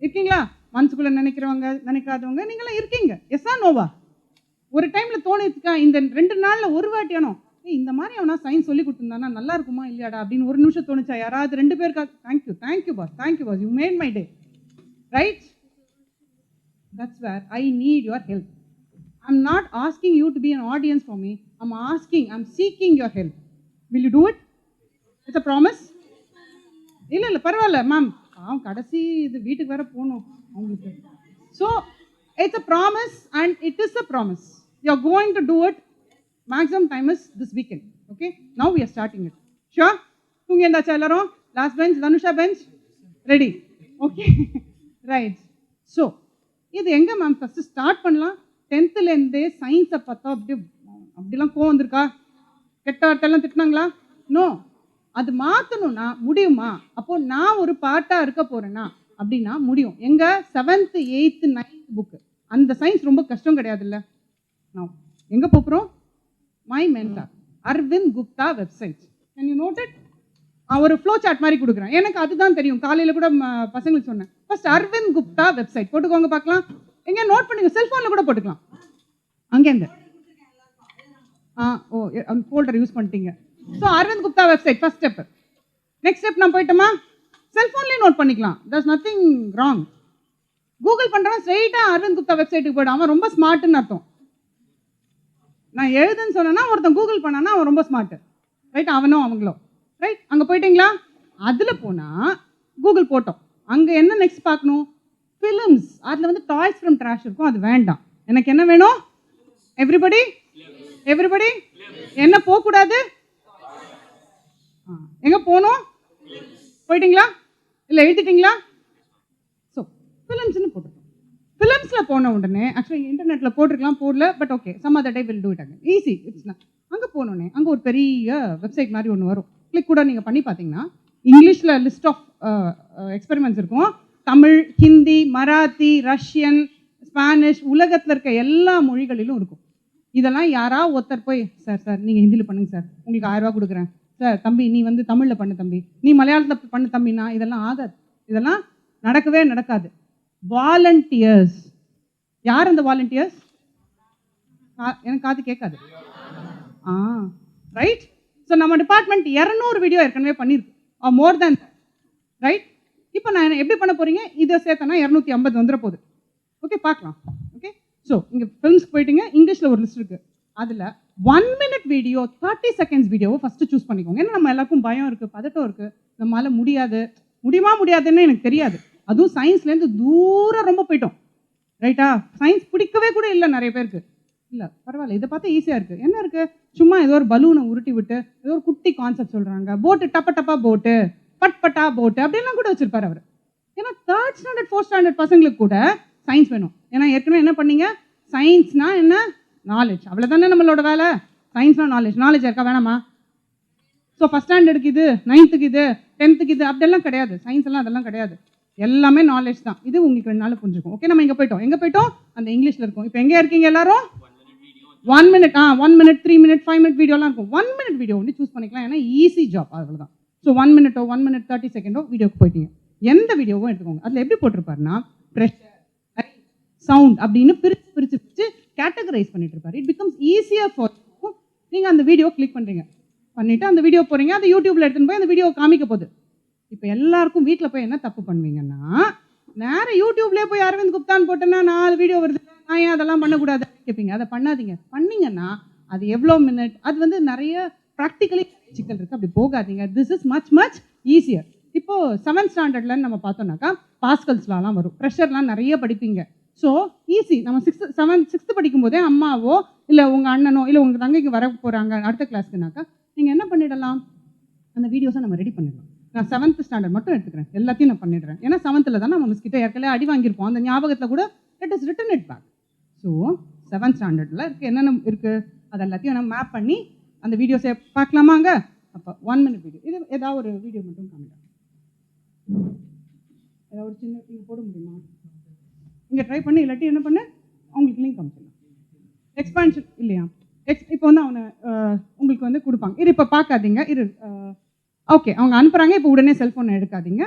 இருக்கீங்களா? மனசுக்குள்ளே நினைக்கிறவங்க நினைக்காதவங்க நீங்களாம் இருக்கீங்க. எஸ்ஸா நோவா? ஒரு டைமில் தோணிச்சுக்கா, இந்த 2 நாளில் ஒரு வாட்டியானோ இந்த மாதிரி அவனா சயின்ஸ் சொல்லி கொடுத்துருந்தானா நல்லா இருக்குமா இல்லையாடா அப்படின்னு ஒரு நிமிஷம் தோணுச்சா? யாராவது 2 பேருக்கா? Thank you boss, you made my day, right? That's where I need your help. I'm not asking you to be an audience for me. I'm seeking your help. Will you do it? It's a promise? இல்லை பரவாயில்ல ma'am, கடைசி இது வீட்டுக்கு வேற போகணும் அவங்களுக்கு. So it's a promise and it is a promise. You're going to do it. Maximum time is this weekend. Okay? Now we are starting it. Sure? தூங்கி இருந்தாச்சா எல்லாரும்? Last bench, Dhanusha bench ready? Okay, right. So இது எங்கே ma'am first start பண்ணலாம்? 10th-லேருந்தே சயின்ஸை பார்த்தா அப்படிலாம் கோவம் வந்திருக்கா? கெட்ட வார்த்தையெல்லாம் திட்டினாங்களா? நோ. அது மாற்றணும்னா முடியுமா? அப்போது நான் ஒரு பார்ட்டாக இருக்க போகிறேன்னா அப்படின்னா முடியும். எங்கே? 7th, 8th, 9th book. அந்த சயின்ஸ் ரொம்ப கஷ்டம் கிடையாதுல்ல. நான் எங்கே போகிறோம்? My mentor Arvind Gupta website. Can you note it? ஒரு ஃப்ளோ சார்ட் மாதிரி கொடுக்குறேன். எனக்கு அதுதான் தெரியும். காலையில் கூட பசங்களுக்கு சொன்னேன். ஃபர்ஸ்ட் அரவிந்த் குப்தா வெப்சைட் போட்டுக்கோங்க பார்க்கலாம். எங்கே நோட் பண்ணுங்க, செல்ஃபோனில் கூட போட்டுக்கலாம். அங்கேருந்து ஃபோல்டர் யூஸ் பண்ணிட்டீங்க. So Arvind Gupta website first step. Next step நான் போயிட்டோமா, செல்ஃபோன்லேயே நோட் பண்ணிக்கலாம். That's nothing wrong. கூகுள் பண்ணுறவன் ஸ்ட்ரெயிட்டாக அரவிந்த் குப்தா வெப்சைட்டுக்கு போய்டும். அவன் ரொம்ப ஸ்மார்ட்டுன்னு அர்த்தம். நான் எழுதுன்னு சொன்னேன்னா ஒருத்தன் கூகுள் பண்ணானா அவன் ரொம்ப ஸ்மார்ட்டு, ரைட்? அவனோ அவங்களோ, ரைட்? அங்கே போயிட்டீங்களா? அதில் போனால் கூகுள் போட்டோம். அங்கே என்ன நெக்ஸ்ட் பார்க்கணும்? ஃபிலிம்ஸ். அதில் வந்து டாய்ஸ் ஃப்ரம் ட்ராஷ் இருக்கும், அது வேண்டாம். எனக்கு என்ன வேணும்? எவ்ரிபடி என்ன போகக்கூடாது? எங்கே போகணும்? போயிட்டீங்களா? இல்லை எழுதிட்டீங்களா? ஸோ ஃபிலிம்ஸ்னு போட்டிருக்கோம். ஃபிலிம்ஸில் போன உடனே ஆக்சுவலி இன்டர்நெட்டில் போட்டிருக்கலாம், போடல, but okay some other day will do it again. Easy it's. அங்கே போனோடனே அங்கே ஒரு பெரிய வெப்சைட் மாதிரி ஒன்று வரும். கிளிக் கூட நீங்கள் பண்ணி பார்த்தீங்கன்னா இங்கிலீஷில் லிஸ்ட் ஆஃப் எக்ஸ்பெரிமெண்ட்ஸ் இருக்கும். தமிழ், ஹிந்தி, மராத்தி, ரஷ்யன், ஸ்பானிஷ், உலகத்தில் இருக்க எல்லா மொழிகளிலும் இருக்கும். இதெல்லாம் யாராவது ஒருத்தர் போய் சார் நீங்கள் ஹிந்தியில் பண்ணுங்க சார், உங்களுக்கு 1000 ரூபா கொடுக்குறேன் சார், தம்பி நீ வந்து தமிழில் பண்ணு தம்பி, நீ மலையாளத்தில் பண்ணு தம்பினா இதெல்லாம் ஆகாது. இதெல்லாம் நடக்கவே நடக்காது. வாலண்டியர்ஸ். யார் அந்த வாலண்டியர்ஸ்? எனக்கு காது கேட்காது. ரைட். ஸோ நம்ம டிபார்ட்மெண்ட் 200 வீடியோ ஏற்கனவே பண்ணியிருக்கு, மோர் தேன் ரைட். இப்போ நான் எப்படி பண்ண போறீங்க, இதை சேர்த்தனா 250 வந்துட போகுது. ஓகே பார்க்கலாம். ஓகே ஸோ இங்கே ஃபிலிம்ஸ்க்கு போயிட்டீங்க. இங்கிலீஷில் ஒரு லிஸ்ட் இருக்குது. அதில் 1 minute வீடியோ 30 seconds வீடியோவை ஃபஸ்ட்டு சூஸ் பண்ணிக்கோங்க. ஏன்னா நம்ம எல்லாருக்கும் பயம் இருக்குது, பதட்டம் இருக்குது, நம்மளால் முடியாதுன்னு எனக்கு தெரியாது. அதுவும் சயின்ஸ்லேருந்து தூரம் ரொம்ப போயிட்டோம். ரைட்டா? சயின்ஸ் பிடிக்கவே கூட இல்லை நிறைய பேருக்கு. இல்லை பரவாயில்ல, இதை பார்த்தா ஈஸியாக இருக்குது. என்ன இருக்குது, சும்மா ஏதோ ஒரு பலூனை உருட்டி விட்டு ஏதோ ஒரு குட்டி கான்செப்ட் சொல்கிறாங்க, போட்டு டப்பா போட்டு பட்டா போட்டு அப்படின்லாம் கூட வச்சிருப்பார் அவர். ஏன்னா 3rd standard 4th standard பசங்களுக்கு கூட சயின்ஸ் வேணும். ஏன்னா ஏற்கனவே என்ன பண்ணீங்க, சயின்ஸ்னா என்ன, நாலேஜ். அவ்வளோதானே நம்மளோட வேலை. சயின்ஸ்னா நாலேஜ் இருக்கா வேணாமா? ஸோ 1st ஸ்டாண்டர்டுக்கு இது, 9th இது, 10th இது அப்படியெல்லாம் கிடையாது. சயின்ஸ் எல்லாம் அதெல்லாம் கிடையாது. எல்லாமே நாலேஜ் தான். இது உங்களுக்கு 2 நாள் புரிஞ்சுக்கும். ஓகே நம்ம எங்கே போயிட்டோம், அந்த இங்கிலீஷில் இருக்கும். இப்போ எங்கே இருக்கீங்க எல்லாரும்? 1 minute 1 minute 3 minute 5 minute வீடியோலாம் இருக்கும். 1 minute வீடியோ ஒன்று சூஸ் பண்ணிக்கலாம். ஏன்னா ஈஸி ஜாப், அவ்வளோதான். ஸோ 1 minute 1 minute 30 second வீடியோக்கு போயிட்டீங்க. எந்த வீடியோவும் எடுத்துக்கோங்க. அதில் எப்படி போட்டிருப்பாருன்னா ப்ரெஷர், சவுண்ட் அப்படின்னு பிரித்து கேட்டகரைஸ் பண்ணிட்டு இருப்பாரு. It becomes easier for you. நீங்கள் அந்த வீடியோ கிளிக் பண்ணுறீங்க, பண்ணிவிட்டு அந்த வீடியோ போகிறீங்க, அதை யூடியூப்பில் எடுத்துன்னு போய் அந்த வீடியோ காமிக்க போகுது. இப்போ எல்லாருக்கும் வீட்டில் போய் என்ன தப்பு பண்ணுவீங்கன்னா, நேரம் யூடியூப்லேயே போய் அரவிந்த் குப்தான்னு போட்டேன்னா 4 வீடியோ வருது, நான் ஏன் அதெல்லாம் பண்ணக்கூடாது கேட்பீங்க. அதை பண்ணாதீங்க. பண்ணிங்கன்னா அது எவ்வளோ மினிட், அது வந்து நிறைய ப்ராக்டிக்கலி சிக்கல் இருக்குது. அப்படி போகாதீங்க. This is much easier. இப்போது 7th standardல நம்ம பார்த்தோம்னாக்கா பாஸ்கல்ஸ்லாம் வரும். ப்ரெஷர்லாம் நிறைய படிப்பீங்க. So easy. நம்ம 6th படிக்கும்போதே அம்மாவோ இல்லை உங்கள் அண்ணனோ இல்லை உங்கள் தங்கைக்கு வர போகிறாங்க அடுத்த கிளாஸ்க்குனாக்கா நீங்கள் என்ன பண்ணிடலாம், அந்த வீடியோஸை நம்ம ரெடி பண்ணிடலாம். நான் 7th standard மட்டும் எடுத்துக்கிறேன், எல்லாத்தையும் நான் பண்ணிடுறேன். ஏன்னா 7th தான் நம்ம மிஸ் கிட்ட ஏற்கனவே அடி வாங்கியிருப்போம். அந்த ஞாபகத்தில் கூட let is return it back. So 7th standardல என்னென்ன இருக்குது அது எல்லாத்தையும் நம்ம மேப் பண்ணி அந்த வீடியோஸை பார்க்கலாமாங்க. அப்போ 1 minute வீடியோ, இது ஏதாவது ஒரு வீடியோ மட்டும் காமிக்கலாம். ஏதாவது ஒரு சின்ன இது போட முடியுமா? இங்கே ட்ரை பண்ணி இல்லாட்டி என்ன பண்ணு, அவங்களுக்கு லிங்க் காமிச்சிடலாம். எக்ஸ்பான்ஷன் இல்லையா, இப்போ வந்து அவனை உங்களுக்கு வந்து கொடுப்பாங்க. இது இப்போ பார்க்காதீங்க, ஓகே அவங்க அனுப்புகிறாங்க. இப்போ உடனே செல்ஃபோனை எடுக்காதீங்க,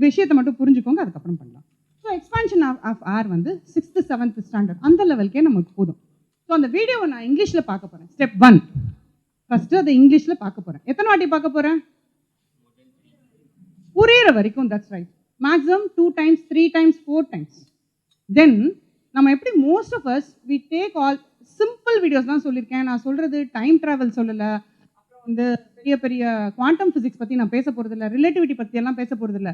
விஷயத்தை மட்டும் புரிஞ்சுக்கோங்க, அதுக்கப்புறம் பண்ணலாம். ஸோ எக்ஸ்பான்ஷன் ஆஃப் ஆர் வந்து 6th 7th standard அந்த லெவலுக்கே நமக்கு போதும். ஸோ அந்த வீடியோவை நான் இங்கிலீஷில் பார்க்க போகிறேன். ஸ்டெப் 1 ஃபஸ்ட்டு அதை இங்கிலீஷில் பார்க்க போகிறேன். எத்தனை வாட்டி பார்க்க போகிறேன்? புரியிற வரைக்கும். That's right. Maximum 2 times 3 times 4 times. Then நம்ம எப்படி most of us we take all simple videos தான் சொல்லியிருக்கேன். நான் சொல்கிறது டைம் ட்ராவல் சொல்லலை, அப்புறம் வந்து பெரிய குவாண்டம் ஃபிசிக்ஸ் பற்றி நான் பேச போகிறதில்ல, ரிலேட்டிவிட்டி பற்றியெல்லாம் பேச போகிறதில்ல.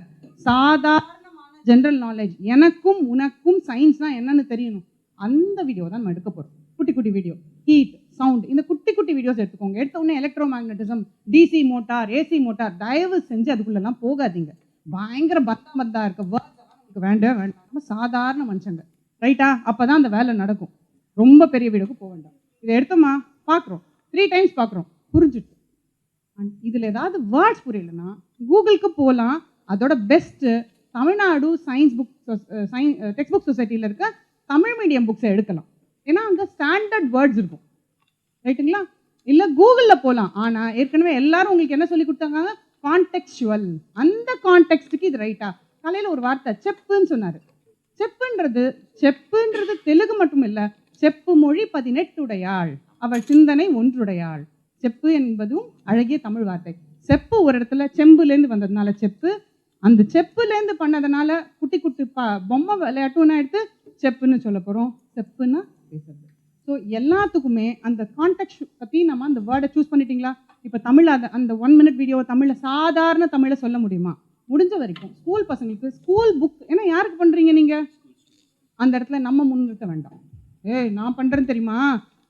சாதாரணமான ஜென்ரல் நாலேஜ், எனக்கும் உனக்கும் சயின்ஸ்னால் என்னென்னு தெரியணும், அந்த வீடியோ தான் நம்ம எடுக்க போகிறோம். குட்டி வீடியோ, ஹீட், சவுண்ட், இந்த குட்டி வீடியோஸ் எடுத்துக்கோங்க. எடுத்த உடனே electromagnetism, DC motor, AC motor, தயவு செஞ்சு அதுக்குள்ளெல்லாம் போகாதீங்க. பயங்கர பந்தா இருக்க வேர்ட்ஸ் வேண்டாம். ரொம்ப சாதாரண மனுஷங்க, ரைட்டா? அப்போ தான் அந்த வேலை நடக்கும். ரொம்ப பெரிய வீடியோக்கு போக வேண்டாம். இதை எடுத்தோமா பார்க்குறோம், 3 times பார்க்குறோம், புரிஞ்சுட்டு. அண்ட் இதில் ஏதாவது வேர்ட்ஸ் புரியலன்னா கூகுளுக்கு போகலாம். அதோட best Tamil Nadu science book text book சொசைட்டியில் இருக்க தமிழ் மீடியம் புக்ஸை எடுக்கலாம். ஏன்னா அங்கே ஸ்டாண்டர்ட் வேர்ட்ஸ் இருக்கும், ரைட்டுங்களா? இல்லை கூகுளில் போகலாம். ஆனால் ஏற்கனவே எல்லாரும் உங்களுக்கு என்ன சொல்லி கொடுத்தாங்க, கான்டெக்ஸ்டுவல். அந்த கான்டெக்ஸ்ட்டுக்கு இது ரைட்டா? காலையில் ஒரு வார்த்தை செப்புன்னு சொன்னார். செப்புன்றது தெலுங்கு மட்டும் இல்லை, செப்பு மொழி 18 அவள் சிந்தனை 1. செப்பு என்பதும் அழகிய தமிழ் வார்த்தை. செப்பு ஒரு இடத்துல செம்புலேருந்து வந்ததுனால செப்பு, அந்த செப்புலேருந்து பண்ணதுனால குட்டி பொம்மை விளையாட்டுன்னு எடுத்து செப்புன்னு சொல்ல போகிறோம். செப்புன்னா பேசுறது. ஸோ எல்லாத்துக்குமே அந்த கான்டெக்ட் பற்றி நம்ம அந்த வேர்டை சூஸ் பண்ணிட்டீங்களா? இப்போ தமிழில் அந்த 1 minute வீடியோவை தமிழில் சாதாரண தமிழில் சொல்ல முடியுமா? முடிஞ்ச வரைக்கும் ஸ்கூல் பசங்களுக்கு ஸ்கூல் புக், ஏன்னா யாருக்கு பண்ணுறீங்க நீங்கள், அந்த இடத்துல நம்ம முன்னிறுத்த வேண்டாம். நான் பண்ணுறேன்னு தெரியுமா,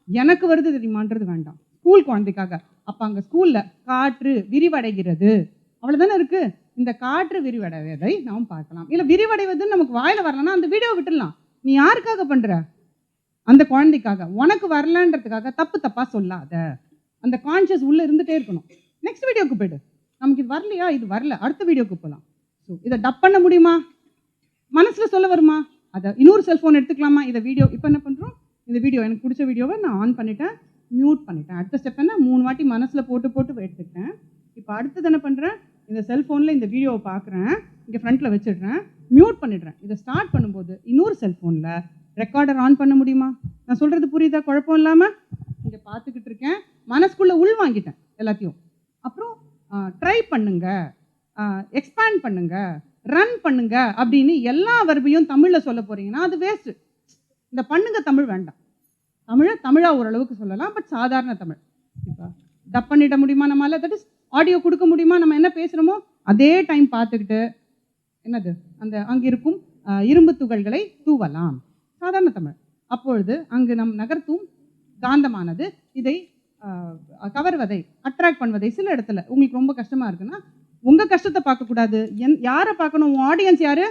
எனக்கு வருது தெரியுமான்றது வேண்டாம். ஸ்கூல் குழந்தைக்காக. அப்போ அங்கே ஸ்கூலில் காற்று விரிவடைகிறது, அவ்வளோதானே இருக்குது. இந்த காற்று விரிவடைவதை நாம் பார்க்கலாம். இல்லை விரிவடைவதுன்னு நமக்கு வாயில் வரலன்னா அந்த வீடியோ விட்டுடலாம். நீ யாருக்காக பண்ணுற? அந்த குழந்தைக்காக. உனக்கு வரலன்றதுக்காக தப்பு தப்பாக சொல்லாத. அந்த கான்ஷியஸ் உள்ளே இருந்துகிட்டே இருக்கணும். நெக்ஸ்ட் வீடியோக்கு போய்டு. நமக்கு இது வரலையா, இது வரல, அடுத்த வீடியோக்கு போகலாம். ஸோ இதை டப் பண்ண முடியுமா? மனசில் சொல்ல வருமா? அதை இன்னொரு செல்ஃபோன் எடுத்துக்கலாமா? இதை வீடியோ இப்போ என்ன பண்ணுறோம், இந்த வீடியோ எனக்கு பிடிச்ச வீடியோவை நான் ஆன் பண்ணிட்டேன், மியூட் பண்ணிட்டேன். அடுத்த ஸ்டெப் என்ன, 3 வாட்டி மனசில் போட்டு எடுத்துக்கிட்டேன். இப்போ அடுத்தது என்ன பண்ணுறேன், இந்த செல்ஃபோனில் இந்த வீடியோவை பார்க்குறேன், இங்கே ஃப்ரண்ட்டில் வச்சிடுறேன், மியூட் பண்ணிடுறேன். இதை ஸ்டார்ட் பண்ணும்போது இன்னொரு செல்ஃபோனில் ரெக்கார்டர் ஆன் பண்ண முடியுமா? நான் சொல்கிறது புரியுதா? குழப்பம் இல்லாமல் இங்கே பார்த்துக்கிட்டு இருக்கேன், மனசுக்குள்ளே உள் வாங்கிட்டேன் எல்லாத்தையும். அப்புறம் ட்ரை பண்ணுங்க, எக்ஸ்பேண்ட் பண்ணுங்க, ரன் பண்ணுங்க அப்படின்னு எல்லா வர்பையும் தமிழில் சொல்ல போகிறீங்கன்னா அது வேஸ்ட்டு. இந்த பண்ணுங்க தமிழ் வேண்டாம். தமிழாக ஓரளவுக்கு சொல்லலாம், பட் சாதாரண தமிழ். இப்போ டப் பண்ணிட முடியுமா நம்மளால்? தட் இஸ் ஆடியோ கொடுக்க முடியுமா? நம்ம என்ன பேசுகிறோமோ அதே டைம் பார்த்துக்கிட்டு என்னது அந்த அங்கே இருக்கும் இரும்பு துகள்களை தூவலாம். சாதாரண தமிழ். அப்பொழுது அங்கு நம் நகர்த்தும் காந்தமானது இதை கவர்வதை, அட்ராக்ட் பண்ணுவதை சில இடத்துல உங்களுக்கு ரொம்ப கஷ்டமாக இருக்குன்னா உங்கள் கஷ்டத்தை பார்க்கக்கூடாது, யாரை பார்க்கணும்? உன் ஆடியன்ஸ் யார்?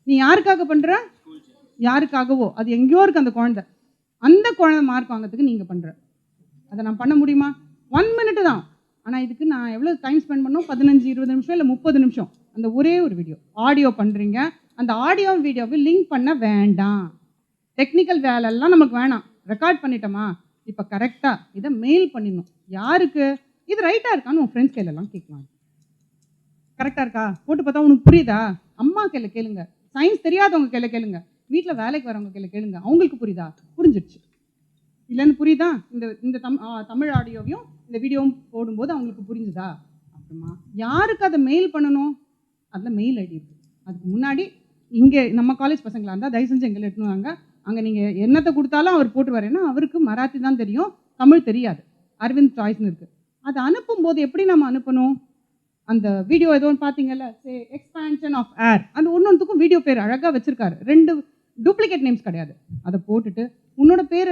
நீ யாருக்காக பண்ணுற? யாருக்காகவோ அது எங்கேயோ இருக்குது அந்த குழந்தை. அந்த குழந்தை மார்க் வாங்கிறதுக்கு நீங்கள் பண்ணுற. அதை நான் பண்ண முடியுமா? 1 minute தான். ஆனால் இதுக்கு நான் எவ்வளோ டைம் ஸ்பெண்ட் பண்ணோம்? 15-20 நிமிஷம் இல்லை 30 நிமிஷம். அந்த ஒரே ஒரு வீடியோ ஆடியோ பண்ணுறீங்க. அந்த ஆடியோ வீடியோவை லிங்க் பண்ண வேண்டாம். டெக்னிக்கல் வேலையெல்லாம் நமக்கு வேணாம். ரெக்கார்ட் பண்ணிட்டோமா, இப்போ கரெக்டாக இதை மெயில் பண்ணிடணும். யாருக்கு இது ரைட்டாக இருக்கான்னு உன் ஃப்ரெண்ட்ஸ் கையிலலாம் கேட்கலாம். கரெக்டாக இருக்கா? போட்டு பார்த்தா உனக்கு புரியுதா? அம்மா கையில் கேளுங்க, சயின்ஸ் தெரியாதவங்க கையில் கேளுங்க, வீட்டில் வேலைக்கு வரவங்க கையில் கேளுங்க, அவங்களுக்கு புரியுதா? புரிஞ்சிடுச்சு. இல்லைன்னு புரியுதா? இந்த தமிழ் ஆடியோவையும் இந்த வீடியோவும் போடும்போது அவங்களுக்கு புரிஞ்சுதா? அப்புறமா யாருக்கு அதை மெயில் பண்ணணும்? அதில் மெயில் ஐடி இருக்குது. அதுக்கு முன்னாடி இங்கே நம்ம காலேஜ் பசங்களாக இருந்தால் தயவு செஞ்சு எங்களை எடுத்துன்னு வாங்க. அங்கே நீங்கள் என்னத்தை கொடுத்தாலும் அவர் போட்டு வரேன்னா அவருக்கு மராத்தி தான் தெரியும், தமிழ் தெரியாது. அரவிந்த் சாய்ஸ்னு இருக்குது. அதை அனுப்பும்போது எப்படி நம்ம அனுப்பணும்? அந்த வீடியோ ஏதோ ஒன்று பார்த்தீங்கல்ல, சே எக்ஸ்பான்ஷன் ஆஃப் ஏர், அந்த ஒன்னொன்றுக்கும் வீடியோ பேர் அழகாக வச்சுருக்காரு. 2 டூப்ளிகேட் நேம்ஸ் கிடையாது. அதை போட்டுட்டு உன்னோட பேர்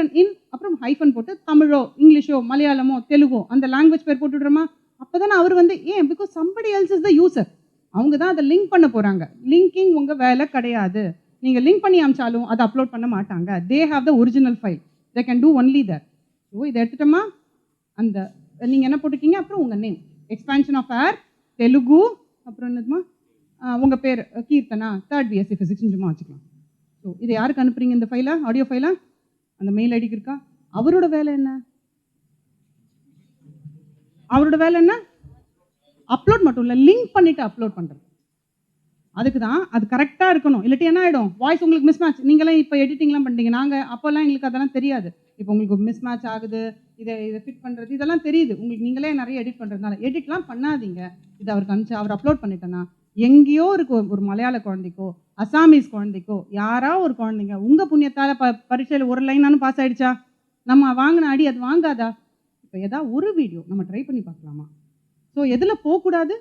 அப்புறம் ஹைஃபன் போட்டு தமிழோ இங்கிலீஷோ மலையாளமோ தெலுங்கோ அந்த லாங்குவேஜ் பேர் போட்டுடுறோமா? அப்போ தானே அவர் ஏன், because somebody else is the user. அவங்க தான் அதை லிங்க் பண்ண போகிறாங்க. லிங்கிங் உங்கள் வேலை கிடையாது. நீங்கள் லிங்க் பண்ணி அமிச்சாலும் அதை அப்லோட் பண்ண மாட்டாங்க. They have the original file, they can do only that. So இதை எடுத்துட்டோமா, அந்த நீங்கள் என்ன போட்டிருக்கீங்க, அப்புறம் உங்கள் நேம் எக்ஸ்பான்ஷன் ஆஃப் ஏர் தெலுங்கு, அப்புறம் என்னதுமா உங்கள் பேர் கீர்த்தனா, 3rd BSc Physics சும்மா வச்சுக்கலாம். ஸோ இதை யாருக்கு அனுப்புறீங்க? இந்த ஃபைலை, ஆடியோ ஃபைலை அந்த மெயில் ஐடிக்கு இருக்கா? அவரோட வேலை என்ன? அவரோட வேலை என்ன? அப்லோட் மட்டும் இல்லை, லிங்க் பண்ணிவிட்டு அப்லோட் பண்ணுறது. அதுக்கு தான் அது கரெக்டாக இருக்கணும். இல்லாட்டி என்ன ஆகிடும், வாய்ஸ் உங்களுக்கு மிஸ் மேட்ச். நீங்களாம் இப்போ எடிட்டிங்லாம் பண்ணிட்டீங்க, நாங்கள் அப்போல்லாம் எங்களுக்கு அதெல்லாம் தெரியாது. இப்போ உங்களுக்கு மிஸ் மேட்ச் ஆகுது, இதை ஃபிட் பண்ணுறது இதெல்லாம் தெரியுது உங்களுக்கு. நீங்களே நிறைய எடிட் பண்ணுறதுனால எடிட்லாம் பண்ணாதீங்க. இதை அவருக்கு அனுப்பிச்சு அவர் அப்லோட் பண்ணிட்டேன்னா எங்கேயோ இருக்கு ஒரு மலையாள குழந்தைக்கோ அசாமீஸ் குழந்தைக்கோ யாரோ ஒரு குழந்தைங்க உங்கள் புண்ணியத்தால் பரீட்சையில் ஒரு லைனானு பாஸ் ஆகிடுச்சா? நம்ம வாங்கின அடி அது வாங்காதா? இப்போ ஏதாவது ஒரு வீடியோ நம்ம ட்ரை பண்ணி பார்க்கலாமா? ஸோ எதில் போகக்கூடாது?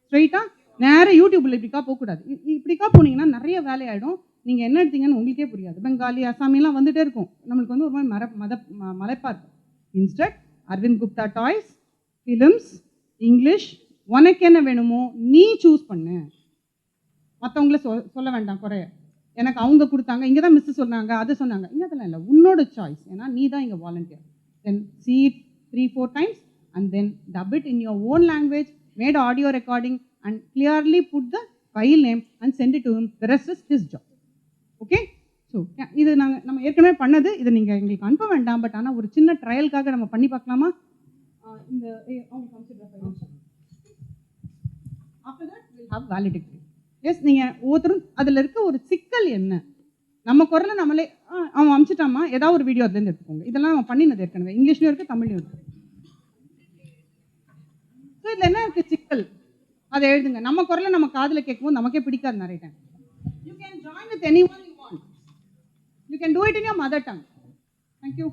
ஸ்ட்ரைட்டாக நேராக யூடியூப்பில் இப்படிக்கா போகக்கூடாது. இப்படிக்கா போனீங்கன்னா நிறைய வேலையாயிடும். நீங்கள் என்ன எடுத்தீங்கன்னு உங்களுக்கே புரியாது. பெங்காலி அசாமிலாம் வந்துகிட்டே இருக்கும். நம்மளுக்கு ஒரு மாதிரி மலைப்பாக இருக்கும். Instead Arvind Gupta toys, films, English, உனக்கு என்ன வேணுமோ நீ சூஸ் பண்ணு. மற்றவங்கள சொல்ல வேண்டாம் குறைய. எனக்கு அவங்க கொடுத்தாங்க, இங்கே தான் மிஸ் சொன்னாங்க, அது சொன்னாங்க, இங்கே அதெல்லாம் இல்லை. உன்னோட சாய்ஸ். ஏன்னா நீ தான் இங்கே volunteer. Then see it 3-4 times and then dub it in your own language, made audio recording and clearly put the file name and send it to him. The rest is his job. Okay? So இது நம்ம ஏற்கனவே பண்ணது. இதை நீங்கள் எங்களுக்கு அனுப்ப வேண்டாம். But ஆனால் ஒரு சின்ன ட்ரையலுக்காக நம்ம பண்ணி பார்க்கலாமா? இந்த after that will have validity. Yes, நீங்கள் ஒவ்வொருத்தரும் அதில் இருக்க ஒரு சிக்கல் என்ன, நம்ம குரலை நம்மளே அவன் அனுப்பிச்சிட்டாமா, ஏதாவது ஒரு வீடியோ அதுலேருந்து எடுத்துக்கோங்க. இதெல்லாம் நம்ம பண்ணினது ஏற்கனவே இங்கிலீஷ்லையும் இருக்குது, தமிழ்லையும் இருக்குது. ஸோ இதில் என்ன இருக்குது சிக்கல், அதை எழுதுங்க. நம்ம குரலை நம்ம காதில் கேட்கும்போது நமக்கே பிடிக்காது நிறைய time. You can join with any one you want. You can do it in your mother tongue. Thank you.